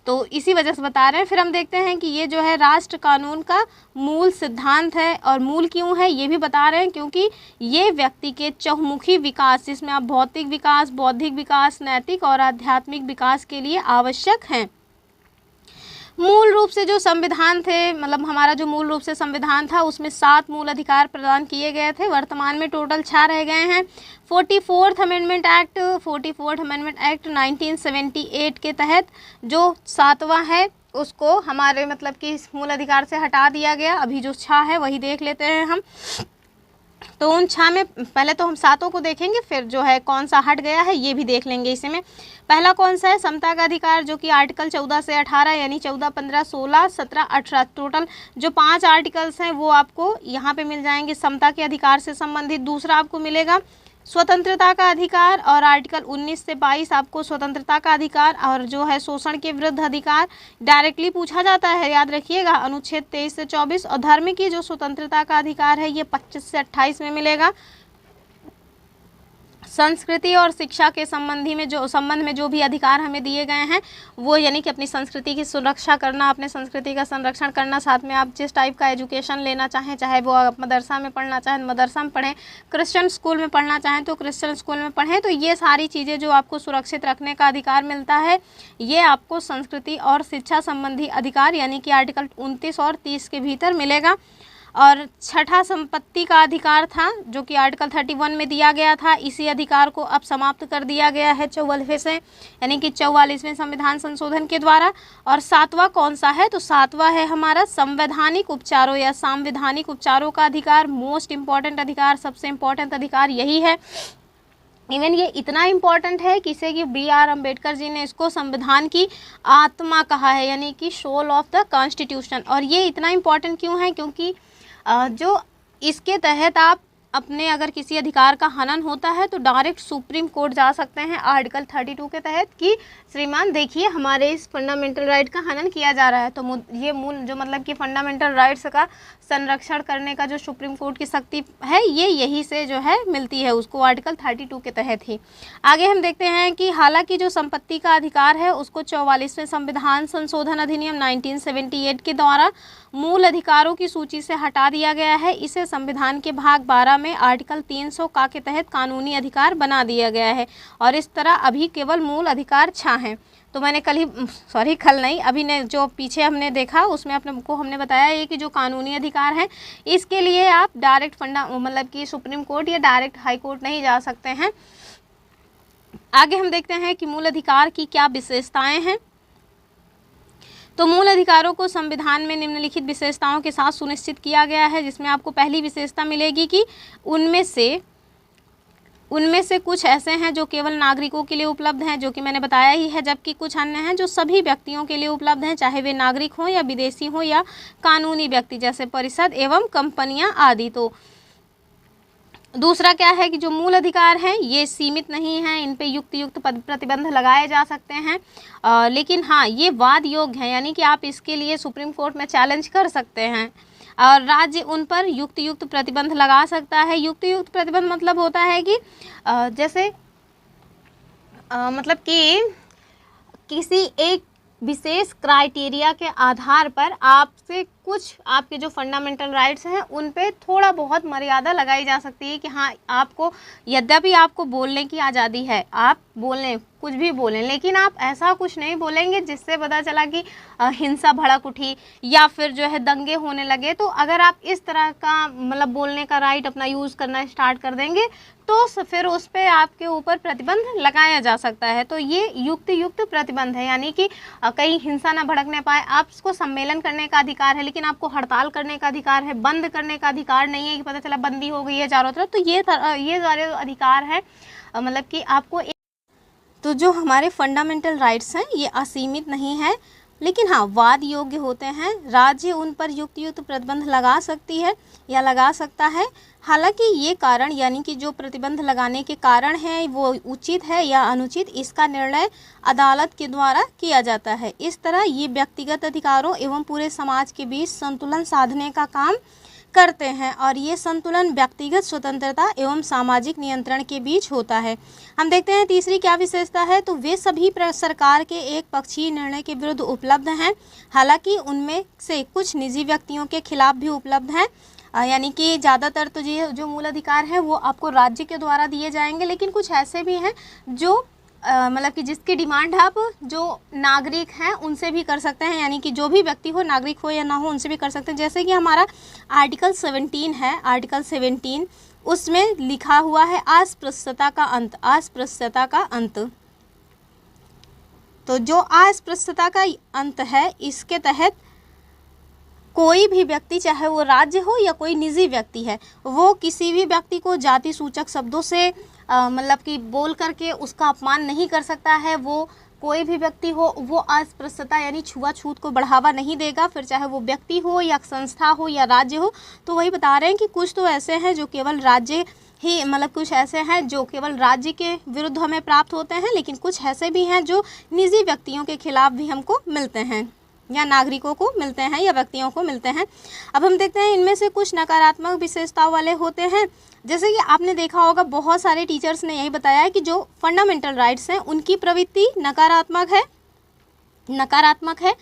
तो इसी वजह से बता रहे हैं। फिर हम देखते हैं कि ये जो है राष्ट्र कानून का मूल सिद्धांत है, और मूल क्यों है ये भी बता रहे हैं, क्योंकि ये व्यक्ति के चहुमुखी विकास, जिसमें आप भौतिक विकास, बौद्धिक विकास, नैतिक और आध्यात्मिक विकास के लिए आवश्यक हैं। मूल रूप से जो संविधान थे, मतलब हमारा जो मूल रूप से संविधान था, उसमें 7 मूल अधिकार प्रदान किए गए थे। वर्तमान में टोटल 6 रह गए हैं। 44th अमेंडमेंट एक्ट 1978 के तहत जो 7वां है उसको हमारे मतलब कि मूल अधिकार से हटा दिया गया। अभी जो 6 है वही देख लेते हैं हम। तो उन 6 में पहले तो हम 7 को देखेंगे, फिर जो है कौन सा हट गया है ये भी देख लेंगे इसी में। पहला कौन सा है? समता का अधिकार, जो कि आर्टिकल 14 से 18 यानी 14, 15, 16, 17, 18 टोटल जो 5 आर्टिकल्स हैं वो आपको यहाँ पे मिल जाएंगे समता के अधिकार से संबंधित। दूसरा आपको मिलेगा स्वतंत्रता का अधिकार, और आर्टिकल 19 से 22 आपको स्वतंत्रता का अधिकार, और जो है शोषण के विरुद्ध अधिकार डायरेक्टली पूछा जाता है, याद रखिएगा, अनुच्छेद 23 से 24। और धर्म की जो स्वतंत्रता का अधिकार है ये 25 से 28 में मिलेगा। संस्कृति और शिक्षा के संबंध में जो भी अधिकार हमें दिए गए हैं वो, यानी कि अपनी संस्कृति की सुरक्षा करना, अपने संस्कृति का संरक्षण करना, साथ में आप जिस टाइप का एजुकेशन लेना चाहें, चाहे वो आप मदरसा में पढ़ना चाहें मदरसा में पढ़ें, क्रिश्चियन स्कूल में पढ़ना चाहें तो क्रिश्चियन स्कूल में पढ़ें। तो ये सारी चीज़ें जो आपको सुरक्षित रखने का अधिकार मिलता है, ये आपको संस्कृति और शिक्षा संबंधी अधिकार यानी कि आर्टिकल 29 और 30 के भीतर मिलेगा। और छठा संपत्ति का अधिकार था, जो कि आर्टिकल 31 में दिया गया था। इसी अधिकार को अब समाप्त कर दिया गया है 44वें से, यानी कि 44वें संविधान संशोधन के द्वारा। और 7वां कौन सा है? तो 7वां है हमारा संवैधानिक उपचारों या सांविधानिक उपचारों का अधिकार। मोस्ट इम्पॉर्टेंट अधिकार, सबसे इम्पॉर्टेंट अधिकार यही है। इवन ये इतना इम्पॉर्टेंट है कि इसे कि BR अम्बेडकर जी ने इसको संविधान की आत्मा कहा है, यानी कि सोल ऑफ द कॉन्स्टिट्यूशन। और ये इतना इम्पॉर्टेंट क्यों है? क्योंकि जो इसके तहत आप अपने अगर किसी अधिकार का हनन होता है तो डायरेक्ट सुप्रीम कोर्ट जा सकते हैं आर्टिकल 32 के तहत कि श्रीमान देखिए हमारे इस फंडामेंटल राइट का हनन किया जा रहा है। तो ये मूल जो मतलब कि फंडामेंटल राइट्स का संरक्षण करने का जो सुप्रीम कोर्ट की शक्ति है ये यही से जो है मिलती है उसको, आर्टिकल 32 के तहत ही। आगे हम देखते हैं कि हालांकि जो संपत्ति का अधिकार है उसको 44वें संविधान संशोधन अधिनियम 1978 के द्वारा मूल अधिकारों की सूची से हटा दिया गया है। इसे संविधान के भाग 12 में आर्टिकल 300 का के तहत कानूनी अधिकार बना दिया गया है, और इस तरह अभी केवल मूल अधिकार 6 हैं। तो मैंने अभी ने जो पीछे हमने देखा उसमें हमने बताया ये कि जो कानूनी अधिकार हैं इसके लिए आप डायरेक्ट मतलब कि सुप्रीम कोर्ट या डायरेक्ट हाई कोर्ट नहीं जा सकते हैं। आगे हम देखते हैं कि मूल अधिकार की क्या विशेषताएं हैं। तो मूल अधिकारों को संविधान में निम्नलिखित विशेषताओं के साथ सुनिश्चित किया गया है, जिसमें आपको पहली विशेषता मिलेगी कि उनमें से कुछ ऐसे हैं जो केवल नागरिकों के लिए उपलब्ध हैं, जो कि मैंने बताया ही है, जबकि कुछ अन्य हैं जो सभी व्यक्तियों के लिए उपलब्ध हैं, चाहे वे नागरिक हों या विदेशी हों या कानूनी व्यक्ति जैसे परिषद एवं कंपनियां आदि। तो दूसरा क्या है कि जो मूल अधिकार हैं ये सीमित नहीं हैं, इन पे युक्त प्रतिबंध लगाए जा सकते हैं, लेकिन हाँ ये वाद योग्य है, यानी कि आप इसके लिए सुप्रीम कोर्ट में चैलेंज कर सकते हैं और राज्य उन पर युक्त प्रतिबंध लगा सकता है। युक्त प्रतिबंध मतलब होता है कि जैसे मतलब कि किसी एक विशेष क्राइटेरिया के आधार पर आपसे कुछ आपके जो फंडामेंटल राइट्स हैं उन पे थोड़ा बहुत मर्यादा लगाई जा सकती है कि हाँ आपको, यद्यपि आपको बोलने की आज़ादी है, आप बोलें कुछ भी बोलें, लेकिन आप ऐसा कुछ नहीं बोलेंगे जिससे पता चला कि हिंसा भड़क उठी या फिर जो है दंगे होने लगे। तो अगर आप इस तरह का मतलब बोलने का राइट अपना यूज़ करना स्टार्ट कर देंगे तो फिर उस पर आपके ऊपर प्रतिबंध लगाया जा सकता है। तो ये युक्त प्रतिबंध है, यानी कि कहीं हिंसा ना भड़कने पाए। आपको सम्मेलन करने का अधिकार है लेकिन आपको हड़ताल करने का अधिकार है, बंद करने का अधिकार नहीं है कि पता चला बंदी हो गई है चारों तरफ। तो ये सारे अधिकार है मतलब कि आपको तो जो हमारे फंडामेंटल राइट्स हैं ये असीमित नहीं है, लेकिन हाँ वाद योग्य होते हैं। राज्य उन पर युक्त प्रतिबंध लगा सकती है या लगा सकता है। हालांकि ये कारण यानी कि जो प्रतिबंध लगाने के कारण है वो उचित है या अनुचित, इसका निर्णय अदालत के द्वारा किया जाता है। इस तरह ये व्यक्तिगत अधिकारों एवं पूरे समाज के बीच संतुलन साधने का काम करते हैं और ये संतुलन व्यक्तिगत स्वतंत्रता एवं सामाजिक नियंत्रण के बीच होता है। हम देखते हैं तीसरी क्या विशेषता है, तो वे सभी सरकार के एक पक्षीय निर्णय के विरुद्ध उपलब्ध हैं, हालांकि उनमें से कुछ निजी व्यक्तियों के खिलाफ भी उपलब्ध हैं। यानी कि ज़्यादातर तो ये जो मूल अधिकार हैं वो आपको राज्य के द्वारा दिए जाएंगे, लेकिन कुछ ऐसे भी हैं जो मतलब कि जिसकी डिमांड आप जो नागरिक हैं उनसे भी कर सकते हैं, यानी कि जो भी व्यक्ति हो, नागरिक हो या ना हो, उनसे भी कर सकते हैं। जैसे कि हमारा आर्टिकल 17 है, आर्टिकल 17 उसमें लिखा हुआ है अस्पृश्यता का अंत, अस्पृश्यता का अंत। तो जो अस्पृश्यता का अंत है, इसके तहत कोई भी व्यक्ति, चाहे वो राज्य हो या कोई निजी व्यक्ति है, वो किसी भी व्यक्ति को जाति सूचक शब्दों से मतलब कि बोल करके उसका अपमान नहीं कर सकता है। वो कोई भी व्यक्ति हो, वो अस्पृश्यता यानी छुआछूत को बढ़ावा नहीं देगा, फिर चाहे वो व्यक्ति हो या संस्था हो या राज्य हो। तो वही बता रहे हैं कि कुछ तो ऐसे हैं जो केवल राज्य ही, मतलब कुछ ऐसे हैं जो केवल राज्य के विरुद्ध हमें प्राप्त होते हैं, लेकिन कुछ ऐसे भी हैं जो निजी व्यक्तियों के खिलाफ भी हमको मिलते हैं, या नागरिकों को मिलते हैं, या व्यक्तियों को मिलते हैं। अब हम देखते हैं इनमें से कुछ नकारात्मक विशेषताओं वाले होते हैं। जैसे कि आपने देखा होगा, बहुत सारे टीचर्स ने यही बताया है कि जो फंडामेंटल राइट्स हैं उनकी प्रवृत्ति नकारात्मक है, नकारात्मक है,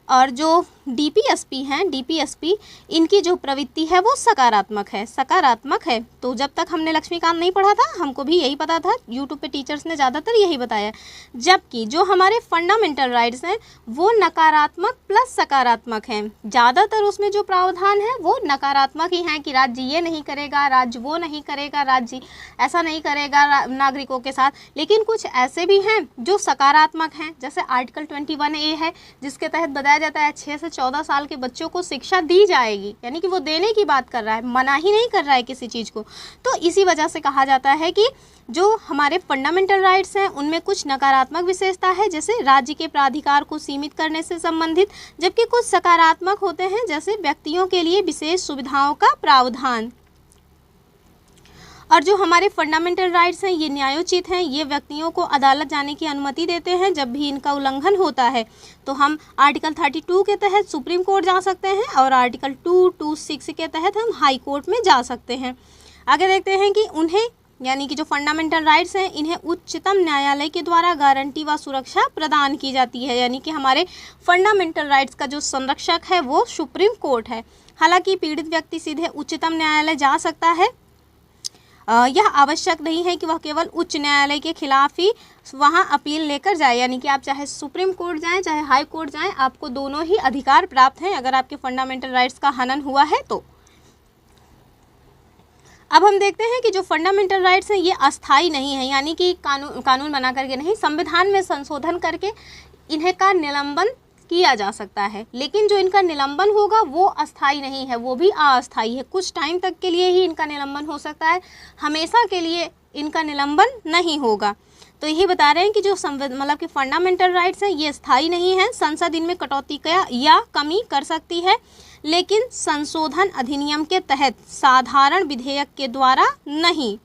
और जो डीपीएसपी हैं, डीपीएसपी इनकी जो प्रवृत्ति है वो सकारात्मक है, सकारात्मक है। तो जब तक हमने लक्ष्मीकांत नहीं पढ़ा था हमको भी यही पता था, यूट्यूब पे टीचर्स ने ज़्यादातर यही बताया। जबकि जो हमारे फंडामेंटल राइट्स हैं वो नकारात्मक प्लस सकारात्मक हैं, ज़्यादातर उसमें जो प्रावधान है वो नकारात्मक ही हैं कि राज्य ये नहीं करेगा, राज्य वो नहीं करेगा, राज्य ऐसा नहीं करेगा नागरिकों के साथ। लेकिन कुछ ऐसे भी हैं जो सकारात्मक हैं, जैसे आर्टिकल 21A है, जिसके तहत बताया जाता है 6 से 14 साल के बच्चों को शिक्षा दी जाएगी, यानी कि वो देने की बात कर रहा है, मना ही नहीं कर रहा है किसी चीज़ को। तो इसी वजह से कहा जाता है कि जो हमारे फंडामेंटल राइट्स हैं उनमें कुछ नकारात्मक विशेषता है, जैसे राज्य के प्राधिकार को सीमित करने से संबंधित, जबकि कुछ सकारात्मक होते हैं, जैसे व्यक्तियों के लिए विशेष सुविधाओं का प्रावधान। और जो हमारे फंडामेंटल राइट्स हैं ये न्यायोचित हैं, ये व्यक्तियों को अदालत जाने की अनुमति देते हैं जब भी इनका उल्लंघन होता है। तो हम आर्टिकल 32 के तहत सुप्रीम कोर्ट जा सकते हैं और आर्टिकल 226 के तहत हम हाई कोर्ट में जा सकते हैं। आगे देखते हैं कि उन्हें, यानी कि जो फंडामेंटल राइट्स हैं इन्हें उच्चतम न्यायालय के द्वारा गारंटी व सुरक्षा प्रदान की जाती है, यानी कि हमारे फंडामेंटल राइट्स का जो संरक्षक है वो सुप्रीम कोर्ट है। हालांकि पीड़ित व्यक्ति सीधे उच्चतम न्यायालय जा सकता है, यह आवश्यक नहीं है कि वह केवल उच्च न्यायालय के खिलाफ ही वहां अपील लेकर जाए, यानी कि आप चाहे सुप्रीम कोर्ट जाएं चाहे हाई कोर्ट जाएं, आपको दोनों ही अधिकार प्राप्त हैं अगर आपके फंडामेंटल राइट्स का हनन हुआ है तो। अब हम देखते हैं कि जो फंडामेंटल राइट्स हैं ये अस्थाई नहीं है, यानी कि कानून बना करके नहीं, संविधान में संशोधन करके इन्हें का निलंबन किया जा सकता है, लेकिन जो इनका निलंबन होगा वो अस्थाई नहीं है, वो भी अस्थाई है। कुछ टाइम तक के लिए ही इनका निलंबन हो सकता है, हमेशा के लिए इनका निलंबन नहीं होगा। तो यही बता रहे हैं कि जो मतलब कि फंडामेंटल राइट्स हैं ये स्थायी नहीं है, संसद इनमें कटौती या कमी कर सकती है, लेकिन संशोधन अधिनियम के तहत साधारण विधेयक के द्वारा नहीं।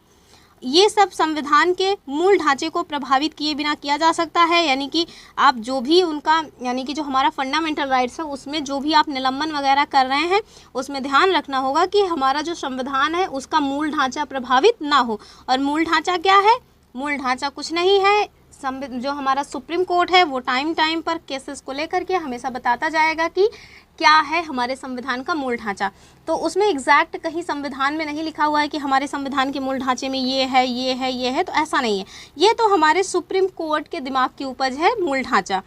ये सब संविधान के मूल ढांचे को प्रभावित किए बिना किया जा सकता है, यानी कि आप जो भी उनका, यानी कि जो हमारा फंडामेंटल राइट्स है उसमें जो भी आप निलंबन वगैरह कर रहे हैं उसमें ध्यान रखना होगा कि हमारा जो संविधान है उसका मूल ढांचा प्रभावित ना हो। और मूल ढांचा क्या है? मूल ढांचा कुछ नहीं है, जो हमारा सुप्रीम कोर्ट है वो टाइम टाइम पर केसेस को लेकर के हमेशा बताता जाएगा कि क्या है हमारे संविधान का मूल ढांचा। तो उसमें एग्जैक्ट कहीं संविधान में नहीं लिखा हुआ है कि हमारे संविधान के मूल ढांचे में ये है ये है ये है, तो ऐसा नहीं है। ये तो हमारे सुप्रीम कोर्ट के दिमाग की उपज है मूल ढांचा।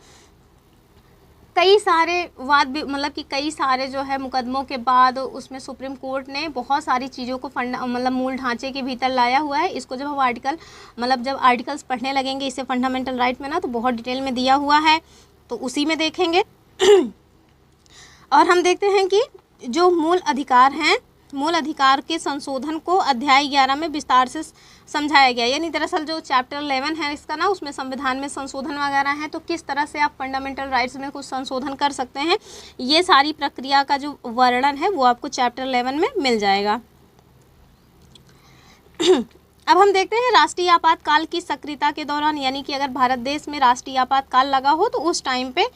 कई सारे वाद, मतलब कि कई सारे जो है मुकदमों के बाद उसमें सुप्रीम कोर्ट ने बहुत सारी चीज़ों को मतलब मूल ढांचे के भीतर लाया हुआ है। इसको जब हम जब आर्टिकल्स पढ़ने लगेंगे इसे फंडामेंटल राइट में ना, तो बहुत डिटेल में दिया हुआ है, तो उसी में देखेंगे। और हम देखते हैं कि जो मूल अधिकार हैं, मूल अधिकार के संशोधन को अध्याय 11 में विस्तार से समझाया गया। यानी दरअसल जो चैप्टर 11 है इसका ना, उसमें संविधान में संशोधन वगैरह है, तो किस तरह से आप फंडामेंटल राइट्स में कुछ संशोधन कर सकते हैं, ये सारी प्रक्रिया का जो वर्णन है वो आपको चैप्टर 11 में मिल जाएगा। अब हम देखते हैं राष्ट्रीय आपातकाल की सक्रियता के दौरान, यानी कि अगर भारत देश में राष्ट्रीय आपातकाल लगा हो तो उस टाइम पे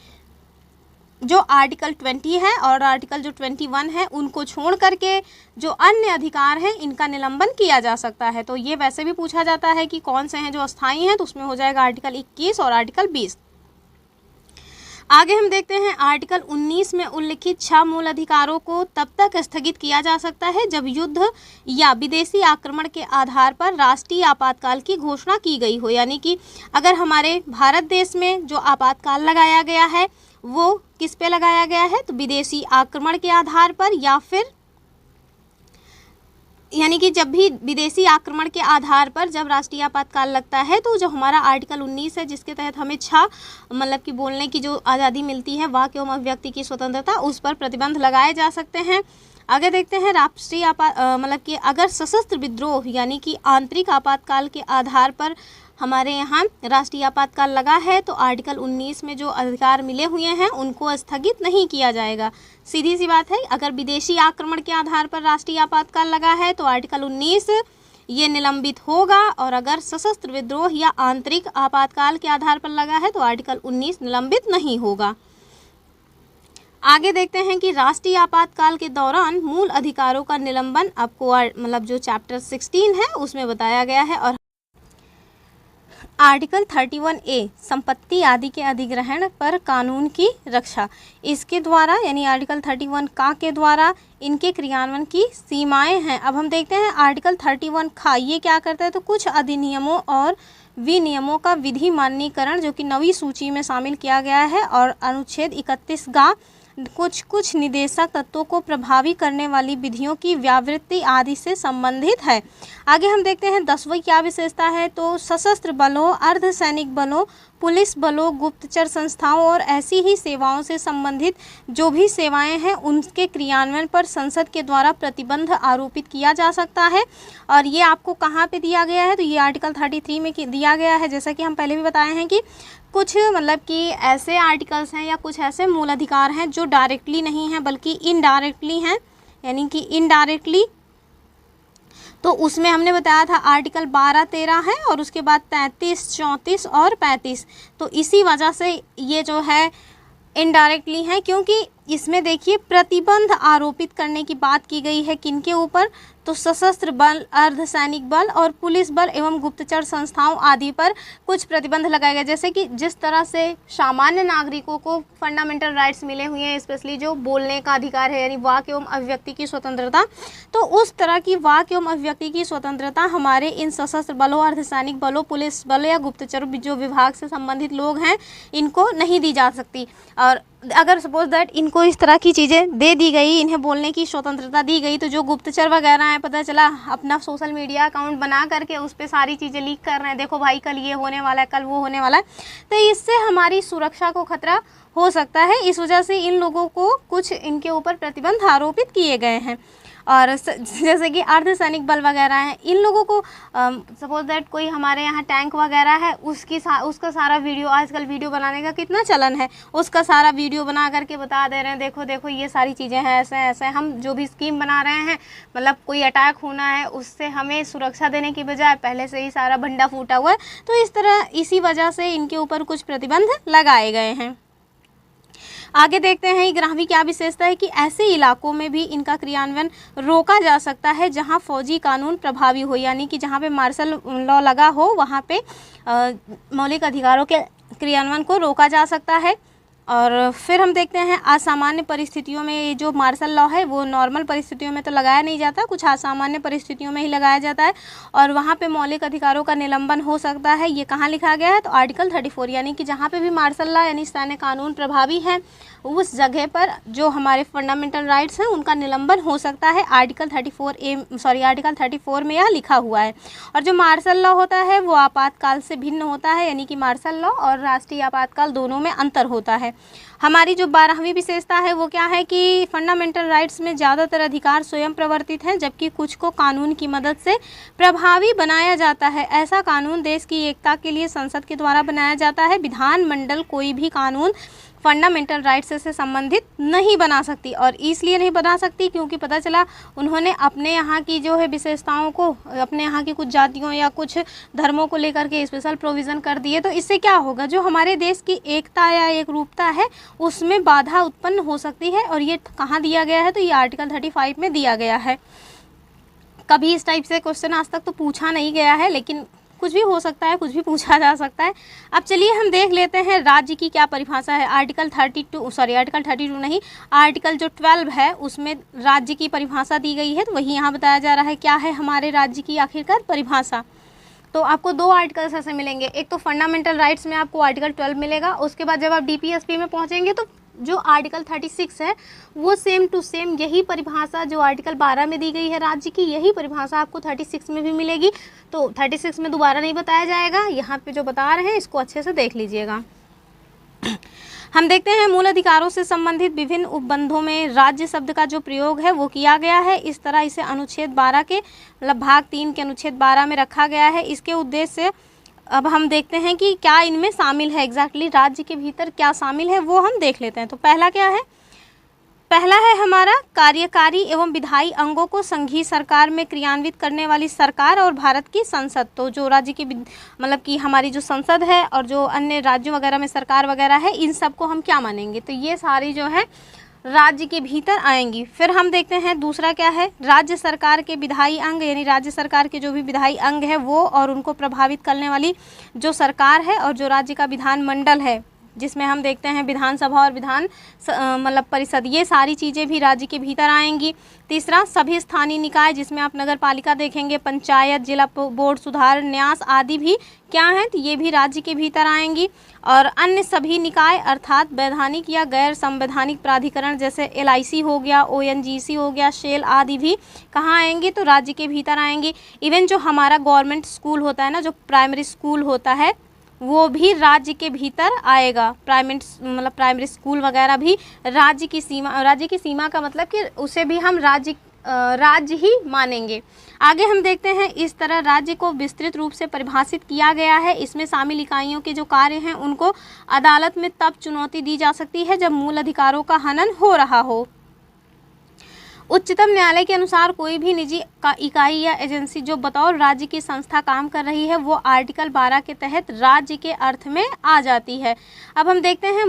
जो आर्टिकल 20 है और आर्टिकल जो 21 है उनको छोड़ करके जो अन्य अधिकार हैं इनका निलंबन किया जा सकता है। तो ये वैसे भी पूछा जाता है कि कौन से हैं जो अस्थायी हैं, तो उसमें हो जाएगा आर्टिकल 21 और आर्टिकल 20। आगे हम देखते हैं आर्टिकल 19 में उल्लिखित 6 मूल अधिकारों को तब तक स्थगित किया जा सकता है जब युद्ध या विदेशी आक्रमण के आधार पर राष्ट्रीय आपातकाल की घोषणा की गई हो। यानी कि अगर हमारे भारत देश में जो आपातकाल लगाया गया है वो किस पे लगाया गया है, तो विदेशी आक्रमण के आधार पर, या फिर यानी कि जब भी विदेशी आक्रमण के आधार पर जब राष्ट्रीय आपातकाल लगता है तो जो हमारा आर्टिकल 19 है जिसके तहत हमें 6 मतलब कि बोलने की जो आज़ादी मिलती है, वाक एवं अभिव्यक्ति की स्वतंत्रता, उस पर प्रतिबंध लगाए जा सकते हैं। आगे देखते हैं राष्ट्रीय मतलब कि अगर सशस्त्र विद्रोह यानी कि आंतरिक आपातकाल के आधार पर हमारे यहाँ राष्ट्रीय आपातकाल लगा है तो आर्टिकल 19 में जो अधिकार मिले हुए हैं उनको स्थगित नहीं किया जाएगा। सीधी सी बात है, अगर विदेशी आक्रमण के आधार पर राष्ट्रीय आपातकाल लगा है तो आर्टिकल 19 ये निलंबित होगा, और अगर सशस्त्र विद्रोह या आंतरिक आपातकाल के आधार पर लगा है तो आर्टिकल 19 निलंबित नहीं होगा। आगे देखते हैं कि राष्ट्रीय आपातकाल के दौरान मूल अधिकारों का निलंबन आपको मतलब जो चैप्टर 16 है उसमें बताया गया है। और आर्टिकल 31A संपत्ति आदि के अधिग्रहण पर कानून की रक्षा, इसके द्वारा यानी आर्टिकल 31 का के द्वारा इनके क्रियान्वयन की सीमाएं हैं। अब हम देखते हैं आर्टिकल 31 खा ये क्या करता है, तो कुछ अधिनियमों और विनियमों का विधि मान्यीकरण जो कि नवी सूची में शामिल किया गया है, और अनुच्छेद 31 गा कुछ निदेशक तत्वों को प्रभावी करने वाली विधियों की व्यावृत्ति आदि से संबंधित है। आगे हम देखते हैं 10वीं क्या विशेषता है, तो सशस्त्र बलों, अर्धसैनिक बलों, पुलिस बलों, गुप्तचर संस्थाओं और ऐसी ही सेवाओं से संबंधित जो भी सेवाएं हैं उनके क्रियान्वयन पर संसद के द्वारा प्रतिबंध आरोपित किया जा सकता है। और ये आपको कहाँ पे दिया गया है, तो ये आर्टिकल 33 में दिया गया है। जैसा कि हम पहले भी बताए हैं कि कुछ मतलब कि ऐसे आर्टिकल्स हैं या कुछ ऐसे मूल अधिकार हैं जो डायरेक्टली नहीं हैं बल्कि इनडायरेक्टली हैं, यानी कि इनडायरेक्टली। तो उसमें हमने बताया था आर्टिकल 12, 13 है, और उसके बाद 33, 34 और 35। तो इसी वजह से ये जो है इनडायरेक्टली हैं, क्योंकि इसमें देखिए प्रतिबंध आरोपित करने की बात की गई है किनके ऊपर, तो सशस्त्र बल, अर्धसैनिक बल और पुलिस बल एवं गुप्तचर संस्थाओं आदि पर कुछ प्रतिबंध लगाए गए। जैसे कि जिस तरह से सामान्य नागरिकों को फंडामेंटल राइट्स मिले हुए हैं, स्पेशली जो बोलने का अधिकार है यानी वाक एवं अभिव्यक्ति की स्वतंत्रता, तो उस तरह की वाक एवं अभिव्यक्ति की स्वतंत्रता हमारे इन सशस्त्र बलों, अर्धसैनिक बलों, पुलिस बल या गुप्तचर जो विभाग से संबंधित लोग हैं इनको नहीं दी जा सकती। और अगर सपोज दैट इनको इस तरह की चीज़ें दे दी गई, इन्हें बोलने की स्वतंत्रता दी गई, तो जो गुप्तचर वगैरह हैं, पता चला अपना सोशल मीडिया अकाउंट बना करके उस पर सारी चीज़ें लीक कर रहे हैं, देखो भाई कल ये होने वाला है, कल वो होने वाला है, तो इससे हमारी सुरक्षा को खतरा हो सकता है। इस वजह से इन लोगों को कुछ इनके ऊपर प्रतिबंध आरोपित किए गए हैं। और जैसे कि अर्धसैनिक बल वगैरह हैं, इन लोगों को सपोज दैट कोई हमारे यहाँ टैंक वगैरह है, उसका सारा वीडियो, आजकल वीडियो बनाने का कितना चलन है, उसका सारा वीडियो बना करके बता दे रहे हैं, देखो देखो ये सारी चीज़ें हैं, ऐसे ऐसे हम जो भी स्कीम बना रहे हैं, मतलब कोई अटैक होना है उससे हमें सुरक्षा देने की बजाय पहले से ही सारा भंडा फूटा हुआ है। तो इस तरह इसी वजह से इनके ऊपर कुछ प्रतिबंध लगाए गए हैं। आगे देखते हैं 11वीं क्या विशेषता है, कि ऐसे इलाकों में भी इनका क्रियान्वयन रोका जा सकता है जहां फौजी कानून प्रभावी हो, यानी कि जहां पे मार्शल लॉ लगा हो वहां पे मौलिक अधिकारों के क्रियान्वयन को रोका जा सकता है। और फिर हम देखते हैं असामान्य परिस्थितियों में, ये जो मार्शल लॉ है वो नॉर्मल परिस्थितियों में तो लगाया नहीं जाता, कुछ असामान्य परिस्थितियों में ही लगाया जाता है, और वहाँ पे मौलिक अधिकारों का निलंबन हो सकता है। ये कहाँ लिखा गया है, तो आर्टिकल 34, यानी कि जहाँ पे भी मार्शल लॉ यानी सैन्य कानून प्रभावी है उस जगह पर जो हमारे फंडामेंटल राइट्स हैं उनका निलंबन हो सकता है। आर्टिकल 34 में यह लिखा हुआ है। और जो मार्शल लॉ होता है वो आपातकाल से भिन्न होता है, यानी कि मार्शल लॉ और राष्ट्रीय आपातकाल दोनों में अंतर होता है। हमारी जो 12वीं विशेषता है वो क्या है, कि फंडामेंटल राइट्स में ज़्यादातर अधिकार स्वयं प्रवर्तित हैं, जबकि कुछ को कानून की मदद से प्रभावी बनाया जाता है। ऐसा कानून देश की एकता के लिए संसद के द्वारा बनाया जाता है। विधानमंडल कोई भी कानून फंडामेंटल राइट्स से संबंधित नहीं बना सकती। और इसलिए नहीं बना सकती क्योंकि पता चला उन्होंने अपने यहाँ की जो है विशेषताओं को, अपने यहाँ की कुछ जातियों या कुछ धर्मों को लेकर के स्पेशल प्रोविज़न कर दिए। तो इससे क्या होगा, जो हमारे देश की एकता या एक रूपता है उसमें बाधा उत्पन्न हो सकती है। और ये कहाँ दिया गया है, तो ये आर्टिकल 35 में दिया गया है। कभी इस टाइप से क्वेश्चन आज तक तो पूछा नहीं गया है, लेकिन कुछ भी हो सकता है, कुछ भी पूछा जा सकता है। अब चलिए हम देख लेते हैं राज्य की क्या परिभाषा है। आर्टिकल 32 नहीं, आर्टिकल जो 12 है उसमें राज्य की परिभाषा दी गई है। तो वही यहाँ बताया जा रहा है क्या है हमारे राज्य की आखिरकार परिभाषा। तो आपको 2 आर्टिकल्स ऐसे मिलेंगे, एक तो फंडामेंटल राइट्स में आपको आर्टिकल 12 मिलेगा, उसके बाद जब आप DPSP में पहुँचेंगे तो जो आर्टिकल 36 है वो सेम टू सेम यही परिभाषा जो आर्टिकल 12 में दी गई है राज्य की, यही परिभाषा आपको 36 में भी मिलेगी। तो 36 में दोबारा नहीं बताया जाएगा, यहाँ पे जो बता रहे हैं इसको अच्छे से देख लीजिएगा। हम देखते हैं मूल अधिकारों से संबंधित विभिन्न उपबंधों में राज्य शब्द का जो प्रयोग है वो किया गया है। इस तरह इसे अनुच्छेद 12 के मतलब भाग 3 के अनुच्छेद 12 में रखा गया है। इसके उद्देश्य से अब हम देखते हैं कि क्या इनमें शामिल है, एग्जैक्टली राज्य के भीतर क्या शामिल है वो हम देख लेते हैं। तो पहला क्या है, पहला है हमारा कार्यकारी एवं विधायी अंगों को संघीय सरकार में क्रियान्वित करने वाली सरकार और भारत की संसद। तो जो राज्य की मतलब कि हमारी जो संसद है और जो अन्य राज्यों वगैरह में सरकार वगैरह है, इन सब को हम क्या मानेंगे, तो ये सारी जो है राज्य के भीतर आएंगी। फिर हम देखते हैं दूसरा क्या है, राज्य सरकार के विधायी अंग, यानी राज्य सरकार के जो भी विधायी अंग है वो और उनको प्रभावित करने वाली जो सरकार है और जो राज्य का विधानमंडल है जिसमें हम देखते हैं विधानसभा और विधान मतलब परिषद, ये सारी चीज़ें भी राज्य के भीतर आएंगी। तीसरा सभी स्थानीय निकाय जिसमें आप नगर पालिका देखेंगे, पंचायत, जिला बोर्ड, सुधार, न्यास आदि भी क्या हैं, तो ये भी राज्य के भीतर आएंगी। और अन्य सभी निकाय अर्थात वैधानिक या गैर संवैधानिक प्राधिकरण जैसे LIC हो गया, ONGC हो गया, शेल आदि भी कहाँ आएंगी, तो राज्य के भीतर आएंगी। इवन जो हमारा गवर्नमेंट स्कूल होता है ना, जो प्राइमरी स्कूल होता है वो भी राज्य के भीतर आएगा। प्राइमरी स्कूल वगैरह भी राज्य की सीमा का मतलब कि उसे भी हम राज्य ही मानेंगे। आगे हम देखते हैं इस तरह राज्य को विस्तृत रूप से परिभाषित किया गया है। इसमें शामिल इकाइयों के जो कार्य हैं उनको अदालत में तब चुनौती दी जा सकती है जब मूल अधिकारों का हनन हो रहा हो। उच्चतम न्यायालय के अनुसार कोई भी निजी इकाई या एजेंसी जो बतौर राज्य की संस्था काम कर रही है वो आर्टिकल 12 के तहत राज्य के अर्थ में आ जाती है। अब हम देखते हैं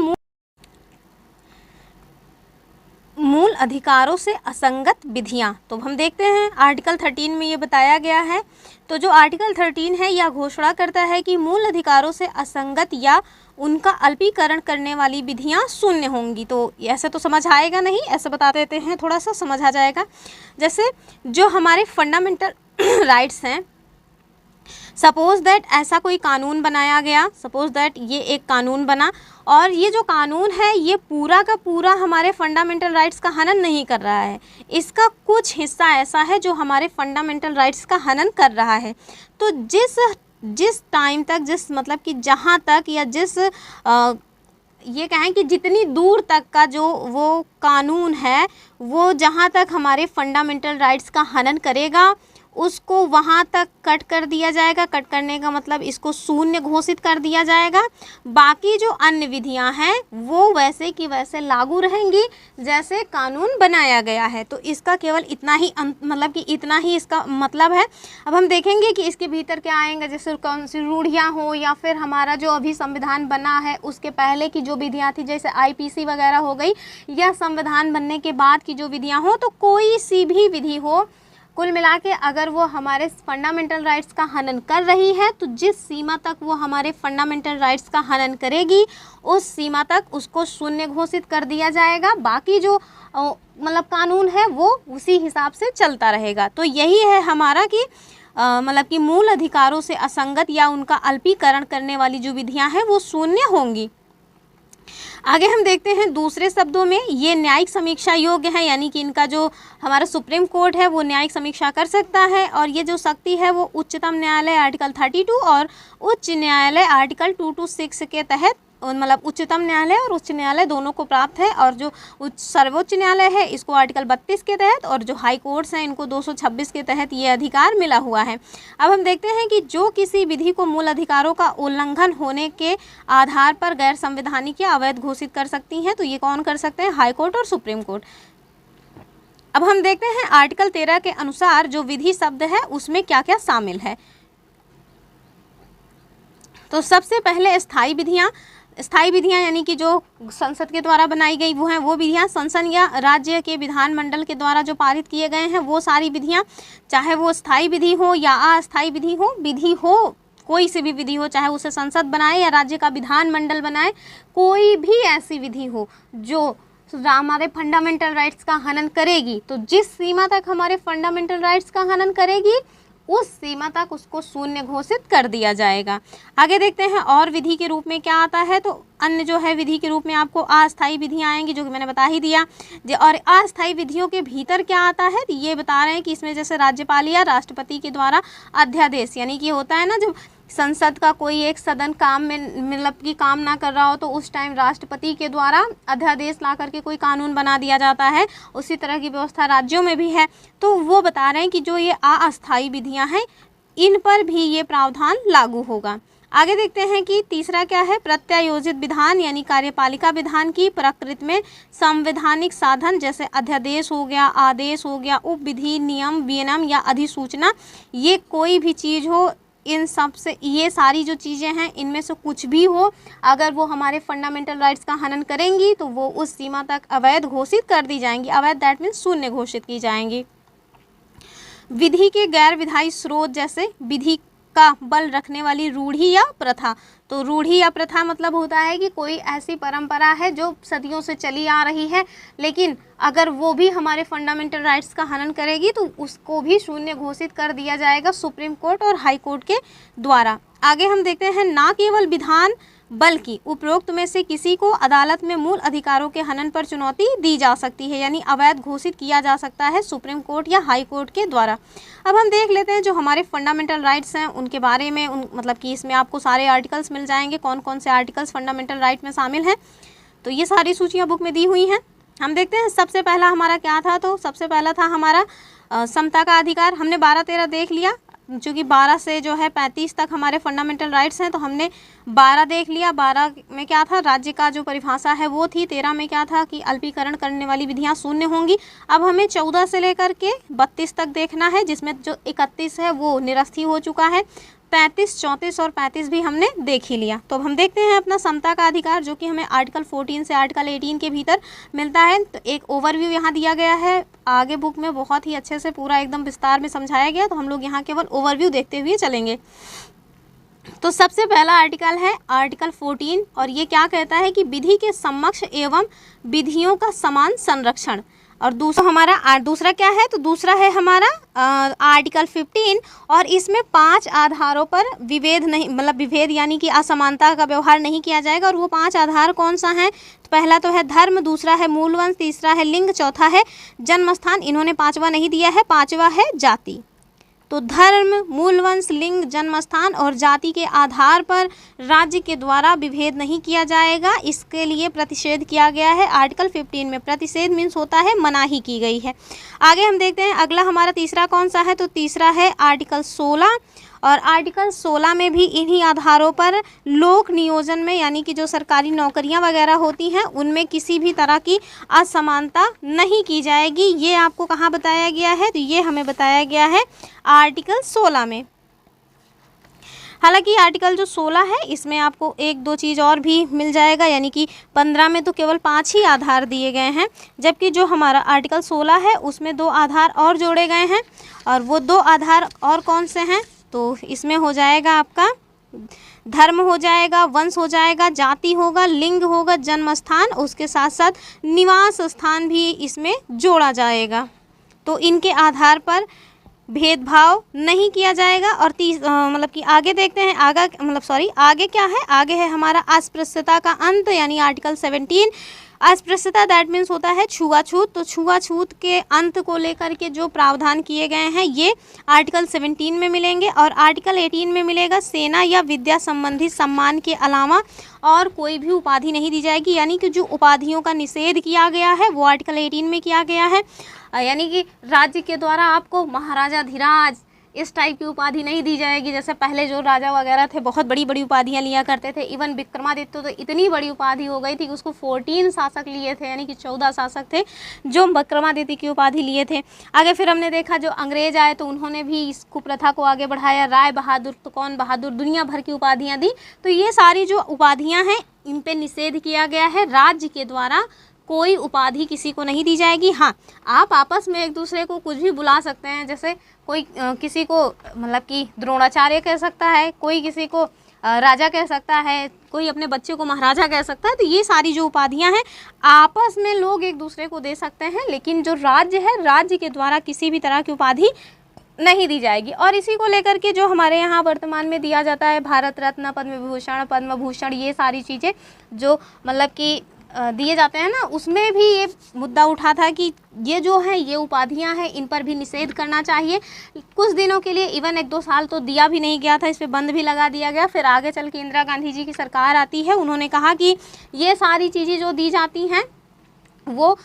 मूल अधिकारों से असंगत विधियां। तो हम देखते हैं आर्टिकल 13 में ये बताया गया है। तो जो आर्टिकल 13 है यह घोषणा करता है कि मूल अधिकारों से असंगत या उनका अल्पीकरण करने वाली विधियां शून्य होंगी। तो ऐसे तो समझ आएगा नहीं, ऐसे बता देते हैं, थोड़ा सा समझ आ जाएगा। जैसे जो हमारे फंडामेंटल राइट्स हैं, सपोज दैट ऐसा कोई कानून बनाया गया, सपोज दैट ये एक कानून बना और ये जो कानून है ये पूरा का पूरा हमारे फंडामेंटल राइट्स का हनन नहीं कर रहा है, इसका कुछ हिस्सा ऐसा है जो हमारे फंडामेंटल राइट्स का हनन कर रहा है। तो जिस टाइम तक, जिस मतलब कि जहाँ तक या जिस ये कहें कि जितनी दूर तक का जो वो कानून है वो जहाँ तक हमारे फंडामेंटल राइट्स का हनन करेगा उसको वहाँ तक कट कर दिया जाएगा। कट करने का मतलब इसको शून्य घोषित कर दिया जाएगा। बाकी जो अन्य विधियाँ हैं वो वैसे की वैसे लागू रहेंगी जैसे कानून बनाया गया है। तो इसका केवल इतना ही मतलब कि इतना ही इसका मतलब है। अब हम देखेंगे कि इसके भीतर क्या आएंगे, जैसे कौन सी रूढ़ियाँ हो या फिर हमारा जो अभी संविधान बना है उसके पहले की जो विधियाँ थी, जैसे IPC वगैरह हो गई, या संविधान बनने के बाद की जो विधियाँ हो, तो कोई सी भी विधि हो, कुल मिला के अगर वो हमारे फंडामेंटल राइट्स का हनन कर रही है तो जिस सीमा तक वो हमारे फंडामेंटल राइट्स का हनन करेगी उस सीमा तक उसको शून्य घोषित कर दिया जाएगा। बाकी जो मतलब कानून है वो उसी हिसाब से चलता रहेगा। तो यही है हमारा कि मतलब कि मूल अधिकारों से असंगत या उनका अल्पीकरण करने वाली जो विधियाँ हैं वो शून्य होंगी। आगे हम देखते हैं दूसरे शब्दों में ये न्यायिक समीक्षा योग्य है, यानी कि इनका जो हमारा सुप्रीम कोर्ट है वो न्यायिक समीक्षा कर सकता है। और ये जो शक्ति है वो उच्चतम न्यायालय आर्टिकल 32 और उच्च न्यायालय आर्टिकल 226 के तहत मतलब उच्चतम न्यायालय और उच्च न्यायालय दोनों को प्राप्त है, और जो सर्वोच्च न्यायालय है इसको आर्टिकल 32 के तहत, और जो हाई कोर्ट्स हैं इनको 226 के तहत ये अधिकार मिला हुआ है। अब हम देखते हैं कि जो किसी विधि को मूल अधिकारों का उल्लंघन होने के आधार पर गैर संवैधानिक या अवैध घोषित कर सकती हैं, तो ये कौन कर सकते हैं? हाई कोर्ट और सुप्रीम कोर्ट। अब हम देखते हैं आर्टिकल 13 के अनुसार जो विधि शब्द है उसमें क्या क्या शामिल है। तो सबसे पहले स्थायी विधियां यानी कि जो संसद के द्वारा बनाई गई वो हैं वो विधियां, संसद या राज्य के विधानमंडल के द्वारा जो पारित किए गए हैं वो सारी विधियां, चाहे वो स्थायी विधि हो या अस्थायी विधि हो कोई सी भी विधि हो, चाहे उसे संसद बनाए या राज्य का विधानमंडल बनाए, कोई भी ऐसी विधि हो जो हमारे फंडामेंटल राइट्स का हनन करेगी, तो जिस सीमा तक हमारे फंडामेंटल राइट्स का हनन करेगी उस सीमा तक उसको शून्य घोषित कर दिया जाएगा। आगे देखते हैं और विधि के रूप में क्या आता है। तो अन्य जो है विधि के रूप में आपको अस्थायी विधियां आएंगी, जो कि मैंने बता ही दिया। और अस्थायी विधियों के भीतर क्या आता है, तो ये बता रहे हैं कि इसमें जैसे राज्यपाल या राष्ट्रपति के द्वारा अध्यादेश, यानी कि होता है ना जब संसद का कोई एक सदन काम में मतलब कि काम ना कर रहा हो तो उस टाइम राष्ट्रपति के द्वारा अध्यादेश ला करके कोई कानून बना दिया जाता है, उसी तरह की व्यवस्था राज्यों में भी है। तो वो बता रहे हैं कि जो ये अस्थायी विधियां हैं इन पर भी ये प्रावधान लागू होगा। आगे देखते हैं कि तीसरा क्या है, प्रत्यायोजित विधान यानी कार्यपालिका विधान की प्रकृति में संवैधानिक साधन जैसे अध्यादेश हो गया, आदेश हो गया, उपविधि, नियम, विनियम या अधिसूचना, ये कोई भी चीज़ हो, इन सब से ये सारी जो चीज़ें हैं इनमें से कुछ भी हो, अगर वो हमारे फंडामेंटल राइट्स का हनन करेंगी तो वो उस सीमा तक अवैध घोषित कर दी जाएंगी। अवैध दैट मीन्स शून्य घोषित की जाएंगी। विधि के गैर विधायी स्रोत जैसे विधि का बल रखने वाली रूढ़ी या प्रथा, तो रूढ़ी या प्रथा मतलब होता है कि कोई ऐसी परंपरा है जो सदियों से चली आ रही है, लेकिन अगर वो भी हमारे फंडामेंटल राइट्स का हनन करेगी तो उसको भी शून्य घोषित कर दिया जाएगा सुप्रीम कोर्ट और हाई कोर्ट के द्वारा। आगे हम देखते हैं ना केवल विधान बल्कि उपरोक्त में से किसी को अदालत में मूल अधिकारों के हनन पर चुनौती दी जा सकती है, यानी अवैध घोषित किया जा सकता है सुप्रीम कोर्ट या हाई कोर्ट के द्वारा। अब हम देख लेते हैं जो हमारे फंडामेंटल राइट्स हैं उनके बारे में, मतलब कि इसमें आपको सारे आर्टिकल्स मिल जाएंगे, कौन कौन से आर्टिकल्स फंडामेंटल राइट में शामिल हैं। तो ये सारी सूचियाँ बुक में दी हुई हैं। हम देखते हैं सबसे पहला हमारा क्या था, तो सबसे पहला था हमारा समता का अधिकार। हमने 12-13 देख लिया, चूँकि 12 से जो है 35 तक हमारे फंडामेंटल राइट्स हैं, तो हमने 12 देख लिया। 12 में क्या था, राज्य का जो परिभाषा है वो थी। 13 में क्या था कि अल्पीकरण करने वाली विधियां शून्य होंगी। अब हमें 14 से लेकर के 32 तक देखना है, जिसमें जो 31 है वो निरस्त ही हो चुका है। 33, 34 और 35 भी हमने देख ही लिया। तो अब हम देखते हैं अपना समता का अधिकार, जो कि हमें आर्टिकल 14 से आर्टिकल 18 के भीतर मिलता है। तो एक ओवरव्यू यहाँ दिया गया है, आगे बुक में बहुत ही अच्छे से पूरा एकदम विस्तार में समझाया गया, तो हम लोग यहाँ केवल ओवरव्यू देखते हुए चलेंगे। तो सबसे पहला आर्टिकल है आर्टिकल 14, और ये क्या कहता है कि विधि के समक्ष एवं विधियों का समान संरक्षण। और दूसरा क्या है, तो दूसरा है हमारा आर्टिकल 15, और इसमें 5 आधारों पर विभेद यानी कि असमानता का व्यवहार नहीं किया जाएगा। और वो 5 आधार कौन सा है, तो पहला तो है धर्म, दूसरा है मूलवंश, तीसरा है लिंग, चौथा है जन्मस्थान, इन्होंने 5वां नहीं दिया है, 5वां है जाति। तो धर्म, मूलवंश, लिंग, जन्मस्थान और जाति के आधार पर राज्य के द्वारा विभेद नहीं किया जाएगा, इसके लिए प्रतिषेध किया गया है। आर्टिकल 15 में प्रतिषेध मीन्स होता है मनाही की गई है। आगे हम देखते हैं अगला हमारा तीसरा कौन सा है, तो तीसरा है आर्टिकल 16, और आर्टिकल 16 में भी इन्हीं आधारों पर लोक नियोजन में यानी कि जो सरकारी नौकरियां वगैरह होती हैं उनमें किसी भी तरह की असमानता नहीं की जाएगी। ये आपको कहाँ बताया गया है, तो ये हमें बताया गया है आर्टिकल 16 में। हालांकि आर्टिकल जो 16 है इसमें आपको 1-2 चीज़ और भी मिल जाएगा, यानी कि 15 में तो केवल 5 ही आधार दिए गए हैं, जबकि जो हमारा आर्टिकल 16 है उसमें 2 आधार और जोड़े गए हैं। और वो 2 आधार और कौन से हैं, तो इसमें हो जाएगा आपका धर्म हो जाएगा, वंश हो जाएगा, जाति होगा, लिंग होगा, जन्म स्थान, उसके साथ साथ निवास स्थान भी इसमें जोड़ा जाएगा। तो इनके आधार पर भेदभाव नहीं किया जाएगा। और मतलब कि आगे देखते हैं आगे क्या है, आगे है हमारा अस्पृश्यता का अंत यानी आर्टिकल 17। अस्पृश्यता दैट मीन्स होता है छुआछूत। तो छुआछूत के अंत को लेकर के जो प्रावधान किए गए हैं ये आर्टिकल 17 में मिलेंगे। और आर्टिकल 18 में मिलेगा सेना या विद्या संबंधी सम्मान के अलावा और कोई भी उपाधि नहीं दी जाएगी, यानी कि जो उपाधियों का निषेध किया गया है वो आर्टिकल 18 में किया गया है। यानी कि राज्य के द्वारा आपको महाराजा धीराज इस टाइप की उपाधि नहीं दी जाएगी। जैसे पहले जो राजा वगैरह थे बहुत बड़ी बड़ी उपाधियां लिया करते थे। इवन विक्रमादित्य तो इतनी बड़ी उपाधि हो गई थी कि उसको 14 शासक लिए थे, यानी कि 14 शासक थे जो विक्रमादित्य की उपाधि लिए थे। आगे फिर हमने देखा जो अंग्रेज आए तो उन्होंने भी इस कुप्रथा को आगे बढ़ाया। राय बहादुर तो कौन बहादुर, दुनिया भर की उपाधियाँ दी। तो ये सारी जो उपाधियाँ हैं इन पर निषेध किया गया है। राज्य के द्वारा कोई उपाधि किसी को नहीं दी जाएगी। हाँ, आप आपस में एक दूसरे को कुछ भी बुला सकते हैं। जैसे कोई किसी को मतलब कि द्रोणाचार्य कह सकता है, कोई किसी को राजा कह सकता है, कोई अपने बच्चे को महाराजा कह सकता है। तो ये सारी जो उपाधियां हैं आपस में लोग एक दूसरे को दे सकते हैं, लेकिन जो राज्य है राज्य के द्वारा किसी भी तरह की उपाधि नहीं दी जाएगी। और इसी को लेकर के जो हमारे यहाँ वर्तमान में दिया जाता है भारत रत्न, पद्म विभूषण, पद्म भूषण, ये सारी चीज़ें जो मतलब कि दिए जाते हैं ना, उसमें भी ये मुद्दा उठा था कि ये जो है ये उपाधियां हैं इन पर भी निषेध करना चाहिए। कुछ दिनों के लिए इवन 1-2 साल तो दिया भी नहीं गया था, इस पे बंद भी लगा दिया गया। फिर आगे चल के इंदिरा गांधी जी की सरकार आती है, उन्होंने कहा कि ये सारी चीज़ें जो दी जाती हैं वो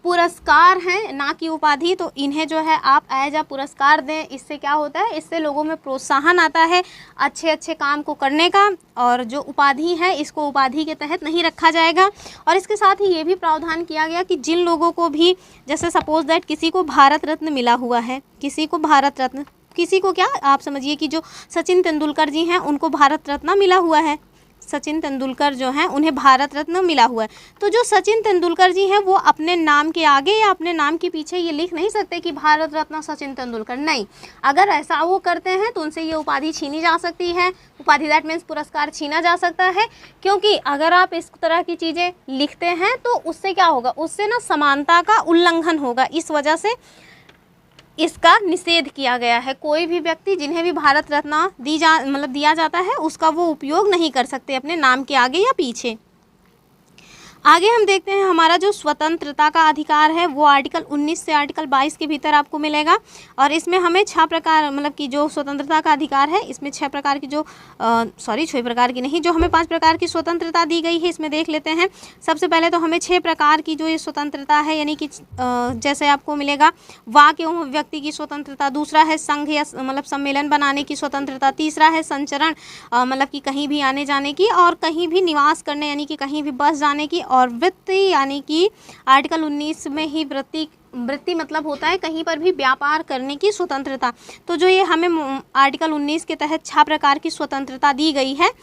पुरस्कार हैं ना कि उपाधि, तो इन्हें जो है आप एज अ पुरस्कार दें। इससे क्या होता है, इससे लोगों में प्रोत्साहन आता है अच्छे अच्छे काम को करने का। और जो उपाधि है इसको उपाधि के तहत नहीं रखा जाएगा। और इसके साथ ही ये भी प्रावधान किया गया कि जिन लोगों को भी, जैसे सपोज दैट किसी को भारत रत्न मिला हुआ है, किसी को भारत रत्न, किसी को क्या आप समझिए कि जो सचिन तेंदुलकर जी हैं उनको भारत रत्न मिला हुआ है, सचिन तेंदुलकर जो हैं उन्हें भारत रत्न मिला हुआ है। तो जो सचिन तेंदुलकर जी हैं वो अपने नाम के आगे या अपने नाम के पीछे ये लिख नहीं सकते कि भारत रत्न सचिन तेंदुलकर, नहीं। अगर ऐसा वो करते हैं तो उनसे ये उपाधि छीनी जा सकती है। उपाधि दैट मीन्स पुरस्कार छीना जा सकता है, क्योंकि अगर आप इस तरह की चीज़ें लिखते हैं तो उससे क्या होगा, उससे ना समानता का उल्लंघन होगा। इस वजह से इसका निषेध किया गया है। कोई भी व्यक्ति जिन्हें भी भारत रत्न दिया जाता है उसका वो उपयोग नहीं कर सकते अपने नाम के आगे या पीछे। आगे हम देखते हैं हमारा जो स्वतंत्रता का अधिकार है वो आर्टिकल 19 से आर्टिकल 22 के भीतर आपको मिलेगा। और इसमें हमें 6 प्रकार मतलब कि जो स्वतंत्रता का अधिकार है इसमें 6 प्रकार की जो 6 प्रकार की नहीं, जो हमें 5 प्रकार की स्वतंत्रता दी गई है इसमें देख लेते हैं। सबसे पहले तो हमें 6 प्रकार की जो ये स्वतंत्रता है, यानी कि जैसे आपको मिलेगा वाक एवं व्यक्ति की स्वतंत्रता, दूसरा है संघ या मतलब सम्मेलन बनाने की स्वतंत्रता, तीसरा है संचरण मतलब कि कहीं भी आने जाने की, और कहीं भी निवास करने यानी कि कहीं भी बस जाने की, और वृत्ति यानी कि आर्टिकल 19 में ही वृत्ति मतलब होता है कहीं पर भी व्यापार करने की स्वतंत्रता। तो जो ये हमें आर्टिकल 19 के तहत 6 प्रकार की स्वतंत्रता दी गई है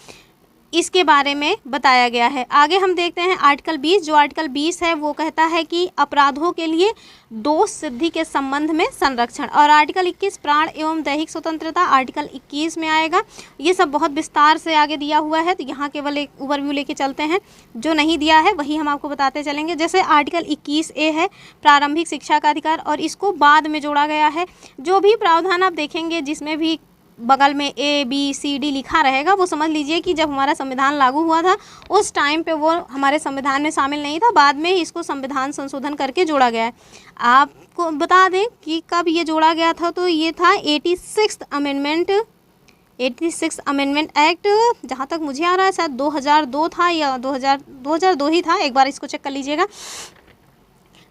इसके बारे में बताया गया है। आगे हम देखते हैं आर्टिकल 20। जो आर्टिकल 20 है वो कहता है कि अपराधों के लिए दोष सिद्धि के संबंध में संरक्षण। और आर्टिकल 21 प्राण एवं दैहिक स्वतंत्रता आर्टिकल 21 में आएगा। ये सब बहुत विस्तार से आगे दिया हुआ है, तो यहाँ केवल एक ओवरव्यू लेके चलते हैं। जो नहीं दिया है वही हम आपको बताते चलेंगे। जैसे आर्टिकल 21A है प्रारंभिक शिक्षा का अधिकार, और इसको बाद में जोड़ा गया है। जो भी प्रावधान आप देखेंगे जिसमें भी बगल में ABCD लिखा रहेगा वो समझ लीजिए कि जब हमारा संविधान लागू हुआ था उस टाइम पे वो हमारे संविधान में शामिल नहीं था, बाद में इसको संविधान संशोधन करके जोड़ा गया है। आपको बता दें कि कब ये जोड़ा गया था, तो ये था 86th अमेंडमेंट एक्ट, जहाँ तक मुझे आ रहा है शायद 2002 था या 2002 ही था, एक बार इसको चेक कर लीजिएगा।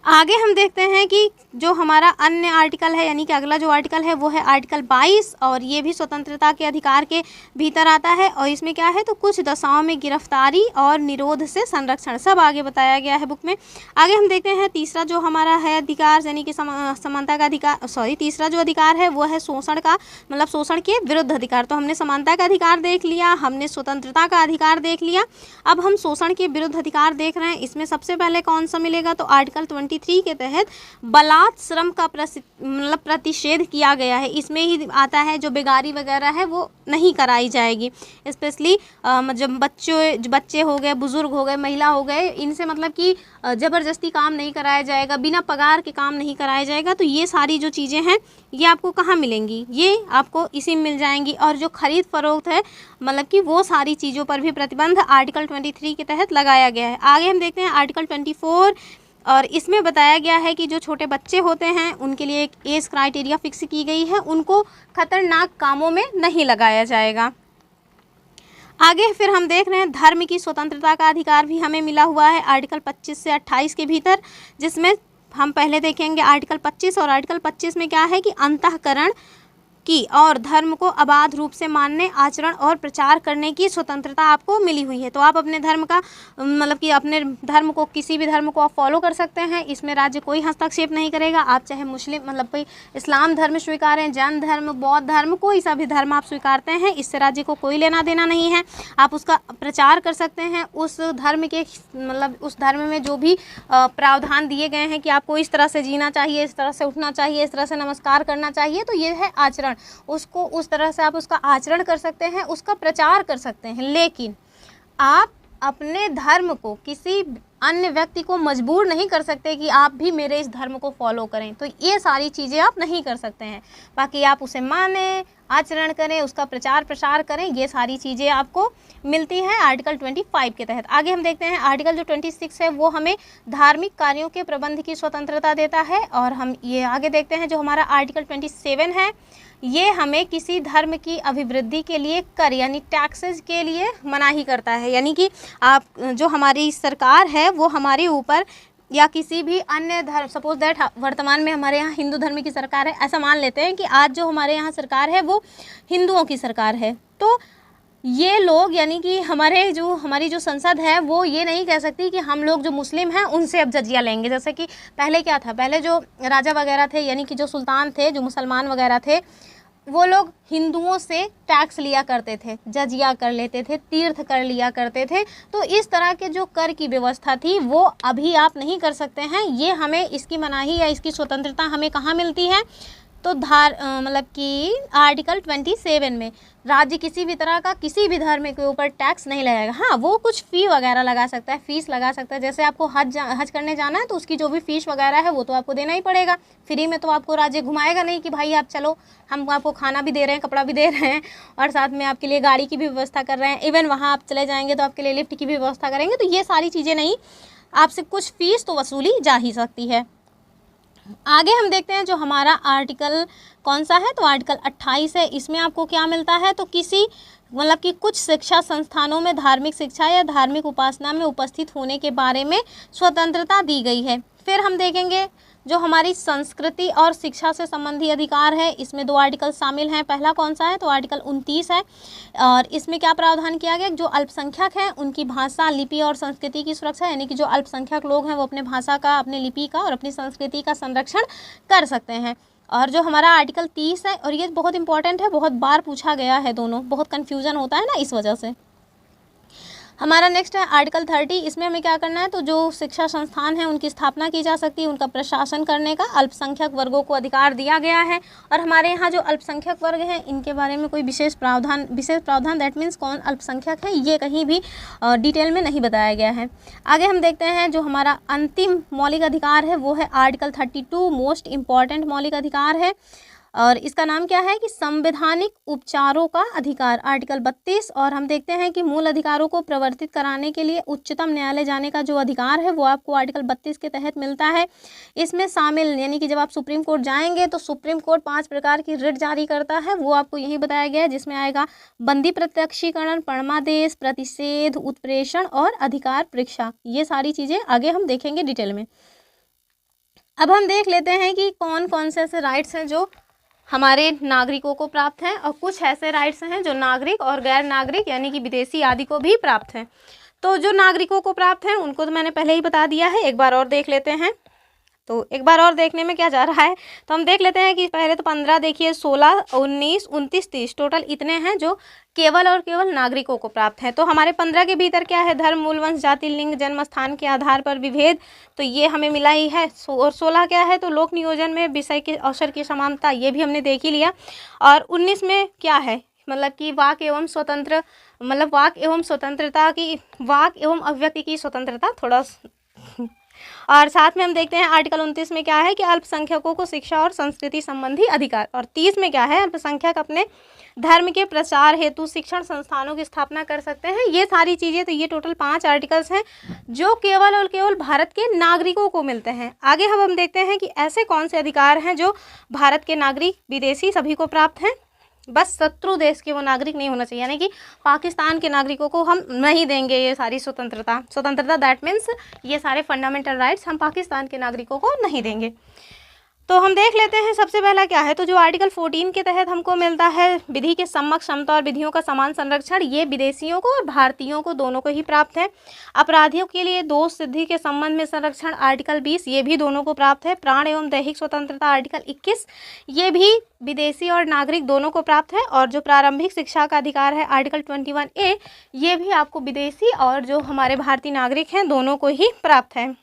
आगे हम देखते हैं कि जो हमारा अन्य आर्टिकल है, यानी कि अगला जो आर्टिकल है वो है आर्टिकल 22, और ये भी स्वतंत्रता के अधिकार के भीतर आता है। और इसमें क्या है, तो कुछ दशाओं में गिरफ्तारी और निरोध से संरक्षण सब आगे बताया गया है बुक में। आगे हम देखते हैं तीसरा जो हमारा है अधिकार, यानी कि समानता का अधिकार, तीसरा जो अधिकार है वो है शोषण का मतलब शोषण के विरुद्ध अधिकार। तो हमने समानता का अधिकार देख लिया, हमने स्वतंत्रता का अधिकार देख लिया, अब हम शोषण के विरुद्ध अधिकार देख रहे हैं। इसमें सबसे पहले कौन सा मिलेगा, तो आर्टिकल 23 के तहत बलात् श्रम का मतलब प्रतिषेध किया गया है। इसमें ही आता है जो बेगारी वगैरह है वो नहीं कराई जाएगी। स्पेशली जब बच्चे हो गए, बुज़ुर्ग हो गए, महिला हो गए, इनसे मतलब कि ज़बरदस्ती काम नहीं कराया जाएगा, बिना पगार के काम नहीं कराया जाएगा। तो ये सारी जो चीज़ें हैं ये आपको कहाँ मिलेंगी? ये आपको इसी में मिल जाएंगी। और जो खरीद फरोख्त है मतलब कि वो सारी चीज़ों पर भी प्रतिबंध आर्टिकल 23 के तहत लगाया गया है। आगे हम देखते हैं आर्टिकल 24, और इसमें बताया गया है कि जो छोटे बच्चे होते हैं उनके लिए एक एज क्राइटेरिया फिक्स की गई है, उनको खतरनाक कामों में नहीं लगाया जाएगा। आगे फिर हम देख रहे हैं धर्म की स्वतंत्रता का अधिकार भी हमें मिला हुआ है आर्टिकल 25 से 28 के भीतर, जिसमें हम पहले देखेंगे आर्टिकल 25। और आर्टिकल 25 में क्या है कि अंतःकरण की और धर्म को अबाध रूप से मानने, आचरण और प्रचार करने की स्वतंत्रता आपको मिली हुई है। तो आप अपने धर्म का मतलब कि अपने धर्म को, किसी भी धर्म को आप फॉलो कर सकते हैं, इसमें राज्य कोई हस्तक्षेप नहीं करेगा। आप चाहे मुस्लिम मतलब कोई इस्लाम धर्म स्वीकार हैं, जैन धर्म, बौद्ध धर्म, कोई सा भी धर्म आप स्वीकारते हैं, इससे राज्य को कोई लेना देना नहीं है। आप उसका प्रचार कर सकते हैं, उस धर्म के मतलब उस धर्म में जो भी प्रावधान दिए गए हैं कि आपको इस तरह से जीना चाहिए, इस तरह से उठना चाहिए, इस तरह से नमस्कार करना चाहिए, तो ये है आचरण। उसको उस तरह से आप उसका आचरण कर सकते हैं, उसका प्रचार कर सकते हैं। लेकिन आप अपने धर्म को किसी अन्य व्यक्ति को मजबूर नहीं कर सकते कि आप भी मेरे इस धर्म को फॉलो करें। तो ये सारी चीज़ें आप नहीं कर सकते हैं। बाकी आप उसे मानें, आचरण करें, उसका प्रचार प्रसार करें, ये सारी चीज़ें आपको मिलती हैं आर्टिकल 25 के तहत। आगे हम देखते हैं आर्टिकल जो 26 है वो हमें धार्मिक कार्यों के प्रबंध की स्वतंत्रता देता है। और हम ये आगे देखते हैं जो हमारा आर्टिकल 27 है, ये हमें किसी धर्म की अभिवृद्धि के लिए कर यानी टैक्सेस के लिए मनाही करता है। यानी कि आप जो हमारी सरकार है वो हमारे ऊपर या किसी भी अन्य धर्म, सपोज दैट वर्तमान में हमारे यहाँ हिंदू धर्म की सरकार है, ऐसा मान लेते हैं कि आज जो हमारे यहाँ सरकार है वो हिंदुओं की सरकार है, तो ये लोग यानी कि हमारी जो संसद है वो ये नहीं कह सकती कि हम लोग जो मुस्लिम हैं उनसे अब जजिया लेंगे। जैसे कि पहले क्या था, पहले जो राजा वगैरह थे यानी कि जो सुल्तान थे, जो मुसलमान वगैरह थे, वो लोग हिंदुओं से टैक्स लिया करते थे, जजिया कर लेते थे, तीर्थ कर लिया करते थे। तो इस तरह के जो कर की व्यवस्था थी वो अभी आप नहीं कर सकते हैं। ये हमें इसकी मनाही या इसकी स्वतंत्रता हमें कहाँ मिलती है? तो मतलब कि आर्टिकल 27 में राज्य किसी भी तरह का किसी भी धर्म के ऊपर टैक्स नहीं लगाएगा। हाँ, वो कुछ फ़ी वगैरह लगा सकता है, फ़ीस लगा सकता है। जैसे आपको हज करने जाना है तो उसकी जो भी फ़ीस वगैरह है वो तो आपको देना ही पड़ेगा। फ्री में तो आपको राज्य घुमाएगा नहीं कि भाई आप चलो, हम आपको खाना भी दे रहे हैं, कपड़ा भी दे रहे हैं और साथ में आपके लिए गाड़ी की भी व्यवस्था कर रहे हैं। इवन वहाँ आप चले जाएंगे तो आपके लिए लिफ्ट की भी व्यवस्था करेंगे। तो ये सारी चीज़ें नहीं, आपसे कुछ फ़ीस तो वसूली जा ही सकती है। आगे हम देखते हैं जो हमारा आर्टिकल कौन सा है, तो आर्टिकल 28 है। इसमें आपको क्या मिलता है, तो किसी मतलब कि कुछ शिक्षा संस्थानों में धार्मिक शिक्षा या धार्मिक उपासना में उपस्थित होने के बारे में स्वतंत्रता दी गई है। फिर हम देखेंगे जो हमारी संस्कृति और शिक्षा से संबंधी अधिकार है, इसमें 2 आर्टिकल शामिल हैं। पहला कौन सा है, तो आर्टिकल 29 है। और इसमें क्या प्रावधान किया गया, जो अल्पसंख्यक हैं उनकी भाषा, लिपि और संस्कृति की सुरक्षा, यानी कि जो अल्पसंख्यक लोग हैं वो अपने भाषा का, अपने लिपि का और अपनी संस्कृति का संरक्षण कर सकते हैं। और जो हमारा आर्टिकल 30 है, और ये बहुत इंपॉर्टेंट है, बहुत बार पूछा गया है, दोनों बहुत कन्फ्यूज़न होता है ना, इस वजह से। हमारा नेक्स्ट है आर्टिकल 30। इसमें हमें क्या करना है, तो जो शिक्षा संस्थान है उनकी स्थापना की जा सकती है, उनका प्रशासन करने का अल्पसंख्यक वर्गों को अधिकार दिया गया है। और हमारे यहाँ जो अल्पसंख्यक वर्ग हैं इनके बारे में कोई विशेष प्रावधान दैट मीन्स कौन अल्पसंख्यक है ये कहीं भी डिटेल में नहीं बताया गया है। आगे हम देखते हैं जो हमारा अंतिम मौलिक अधिकार है वो है आर्टिकल 32, मोस्ट इम्पॉर्टेंट मौलिक अधिकार है। और इसका नाम क्या है कि संवैधानिक उपचारों का अधिकार, आर्टिकल 32। और हम देखते हैं कि मूल अधिकारों को प्रवर्तित कराने के लिए उच्चतम न्यायालय जाने का जो अधिकार है वो आपको आर्टिकल 32 के तहत मिलता है। इसमें शामिल यानी कि जब आप सुप्रीम कोर्ट जाएंगे तो सुप्रीम कोर्ट 5 प्रकार की रिट जारी करता है, वो आपको यही बताया गया है, जिसमें आएगा बंदी प्रत्यक्षीकरण, परमादेश, प्रतिषेध, उत्प्रेषण और अधिकार परीक्षा। ये सारी चीज़ें आगे हम देखेंगे डिटेल में। अब हम देख लेते हैं कि कौन कौन से ऐसे राइट्स हैं जो हमारे नागरिकों को प्राप्त हैं, और कुछ ऐसे राइट्स हैं जो नागरिक और गैर नागरिक यानी कि विदेशी आदि को भी प्राप्त हैं। तो जो नागरिकों को प्राप्त हैं उनको तो मैंने पहले ही बता दिया है, एक बार और देख लेते हैं। तो एक बार और देखने में क्या जा रहा है, तो हम देख लेते हैं कि पहले तो 15 देखिए, 16, 19, 29, 30 टोटल इतने हैं जो केवल और केवल नागरिकों को प्राप्त हैं। तो हमारे 15 के भीतर क्या है, धर्म, मूल वंश, जाति, लिंग, जन्म स्थान के आधार पर विभेद, तो ये हमें मिला ही है। और 16 क्या है, तो लोक नियोजन में विषय के अवसर की समानता, ये भी हमने देख ही लिया। और 19 में क्या है, मतलब कि वाक एवं स्वतंत्र, मतलब वाक एवं स्वतंत्रता की, वाक एवं अभिव्यक्ति की स्वतंत्रता थोड़ा। और साथ में हम देखते हैं आर्टिकल 29 में क्या है कि अल्पसंख्यकों को शिक्षा और संस्कृति संबंधी अधिकार। और 30 में क्या है, अल्पसंख्यक अपने धर्म के प्रचार हेतु शिक्षण संस्थानों की स्थापना कर सकते हैं। ये सारी चीज़ें, तो ये टोटल 5 आर्टिकल्स हैं जो केवल और केवल भारत के नागरिकों को मिलते हैं। आगे हम देखते हैं कि ऐसे कौन से अधिकार हैं जो भारत के नागरिक, विदेशी सभी को प्राप्त हैं। बस शत्रु देश के वो नागरिक नहीं होना चाहिए, यानी कि पाकिस्तान के नागरिकों को हम नहीं देंगे ये सारी स्वतंत्रता दैट मीन्स ये सारे फंडामेंटल राइट्स हम पाकिस्तान के नागरिकों को नहीं देंगे। तो हम देख लेते हैं सबसे पहला क्या है, तो जो आर्टिकल 14 के तहत हमको मिलता है विधि के सम्मक समता और विधियों का समान संरक्षण, ये विदेशियों को और भारतीयों को दोनों को ही प्राप्त है। अपराधियों के लिए दोष सिद्धि के संबंध में संरक्षण आर्टिकल 20, ये भी दोनों को प्राप्त है। प्राण एवं दैहिक स्वतंत्रता आर्टिकल 21, ये भी विदेशी और नागरिक दोनों को प्राप्त है। और जो प्रारंभिक शिक्षा का अधिकार है आर्टिकल 21A, ये भी आपको विदेशी और जो हमारे भारतीय नागरिक हैं दोनों को ही प्राप्त है।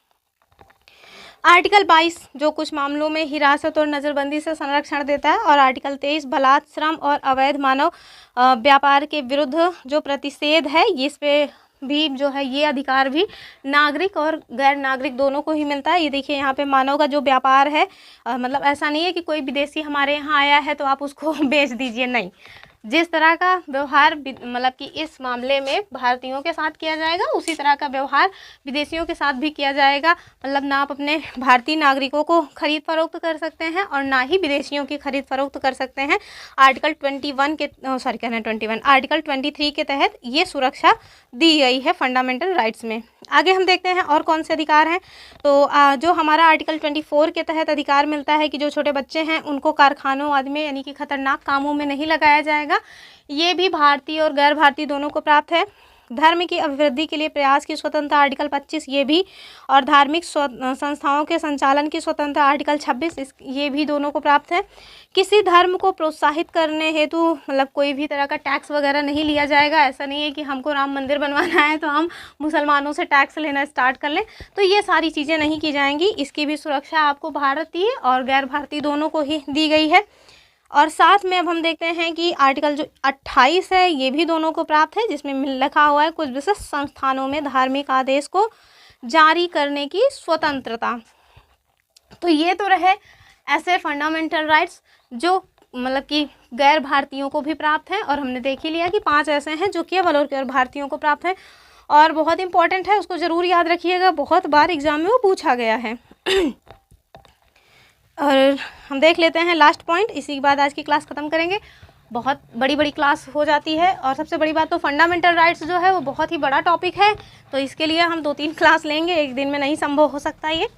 आर्टिकल 22 जो कुछ मामलों में हिरासत और नज़रबंदी से संरक्षण देता है। और आर्टिकल 23 बलात्, श्रम और अवैध मानव व्यापार के विरुद्ध जो प्रतिषेध है, इस पे भी जो है ये अधिकार भी नागरिक और गैर नागरिक दोनों को ही मिलता है। ये देखिए यहाँ पे मानव का जो व्यापार है, मतलब ऐसा नहीं है कि कोई विदेशी हमारे यहाँ आया है तो आप उसको बेच दीजिए, नहीं। जिस तरह का व्यवहार मतलब कि इस मामले में भारतीयों के साथ किया जाएगा, उसी तरह का व्यवहार विदेशियों के साथ भी किया जाएगा। मतलब ना आप अपने भारतीय नागरिकों को खरीद फरोख्त कर सकते हैं और ना ही विदेशियों की खरीद फरोख्त कर सकते हैं। आर्टिकल 21 आर्टिकल 23 के तहत ये सुरक्षा दी गई है फंडामेंटल राइट्स में। आगे हम देखते हैं और कौन से अधिकार हैं। तो जो हमारा आर्टिकल 24 के तहत अधिकार मिलता है कि जो छोटे बच्चे हैं उनको कारखानों आदि में यानी कि खतरनाक कामों में नहीं लगाया जाएगा। ये भी भारतीय और गैर भारतीय दोनों को प्राप्त है। धर्म की अभिवृद्धि के लिए प्रयास की स्वतंत्रता आर्टिकल 25, ये भी। और धार्मिक संस्थाओं के संचालन की स्वतंत्रता आर्टिकल 26, ये भी दोनों को प्राप्त है। किसी धर्म को प्रोत्साहित करने हेतु मतलब कोई भी तरह का टैक्स वगैरह नहीं लिया जाएगा। ऐसा नहीं है कि हमको राम मंदिर बनवाना है तो हम मुसलमानों से टैक्स लेना स्टार्ट कर लें, तो ये सारी चीज़ें नहीं की जाएंगी। इसकी भी सुरक्षा आपको भारतीय और गैर भारतीय दोनों को ही दी गई है। और साथ में अब हम देखते हैं कि आर्टिकल जो 28 है, ये भी दोनों को प्राप्त है, जिसमें लिखा हुआ है कुछ विशेष संस्थानों में धार्मिक आदेश को जारी करने की स्वतंत्रता। तो ये तो रहे ऐसे फंडामेंटल राइट्स जो मतलब कि गैर भारतीयों को भी प्राप्त हैं। और हमने देख ही लिया कि 5 ऐसे हैं जो केवल और केवल भारतीयों को प्राप्त हैं। और बहुत इंपॉर्टेंट है, उसको ज़रूर याद रखिएगा, बहुत बार एग्जाम में वो पूछा गया है। और हम देख लेते हैं लास्ट पॉइंट, इसी के बाद आज की क्लास ख़त्म करेंगे। बहुत बड़ी बड़ी क्लास हो जाती है। और सबसे बड़ी बात तो फंडामेंटल राइट्स जो है वो बहुत ही बड़ा टॉपिक है, तो इसके लिए हम 2-3 क्लास लेंगे, एक दिन में नहीं संभव हो सकता ये।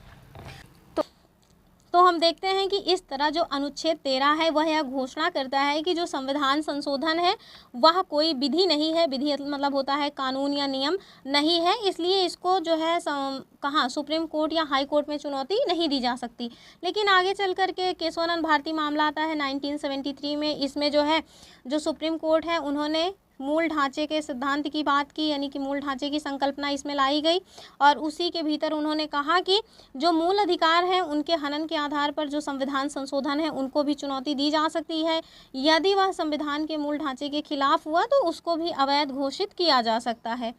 तो हम देखते हैं कि इस तरह जो अनुच्छेद 13 है वह यह घोषणा करता है कि जो संविधान संशोधन है वह कोई विधि नहीं है। विधि मतलब होता है कानून या नियम नहीं है, इसलिए इसको जो है कहाँ सुप्रीम कोर्ट या हाई कोर्ट में चुनौती नहीं दी जा सकती। लेकिन आगे चल कर के केशवानंद भारती मामला आता है 1973 में। इसमें जो है जो सुप्रीम कोर्ट है उन्होंने मूल ढांचे के सिद्धांत की बात की, यानी कि मूल ढांचे की संकल्पना इसमें लाई गई। और उसी के भीतर उन्होंने कहा कि जो मूल अधिकार हैं उनके हनन के आधार पर जो संविधान संशोधन है उनको भी चुनौती दी जा सकती है। यदि वह संविधान के मूल ढांचे के खिलाफ हुआ तो उसको भी अवैध घोषित किया जा सकता है।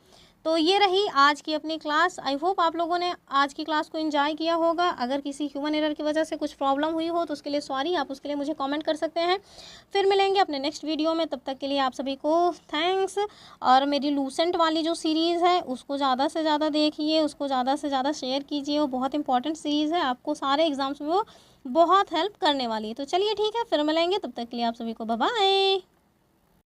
तो ये रही आज की अपनी क्लास। आई होप आप लोगों ने आज की क्लास को एंजॉय किया होगा। अगर किसी ह्यूमन एरर की वजह से कुछ प्रॉब्लम हुई हो तो उसके लिए सॉरी, आप उसके लिए मुझे कमेंट कर सकते हैं। फिर मिलेंगे अपने नेक्स्ट वीडियो में, तब तक के लिए आप सभी को थैंक्स। और मेरी लूसेंट वाली जो सीरीज़ है उसको ज़्यादा से ज़्यादा देखिए, उसको ज़्यादा से ज़्यादा शेयर कीजिए। वो बहुत इंपॉर्टेंट सीरीज़ है, आपको सारे एग्जाम्स में वो बहुत हेल्प करने वाली है। तो चलिए ठीक है, फिर मिलेंगे, तब तक के लिए आप सभी को बाय बाय।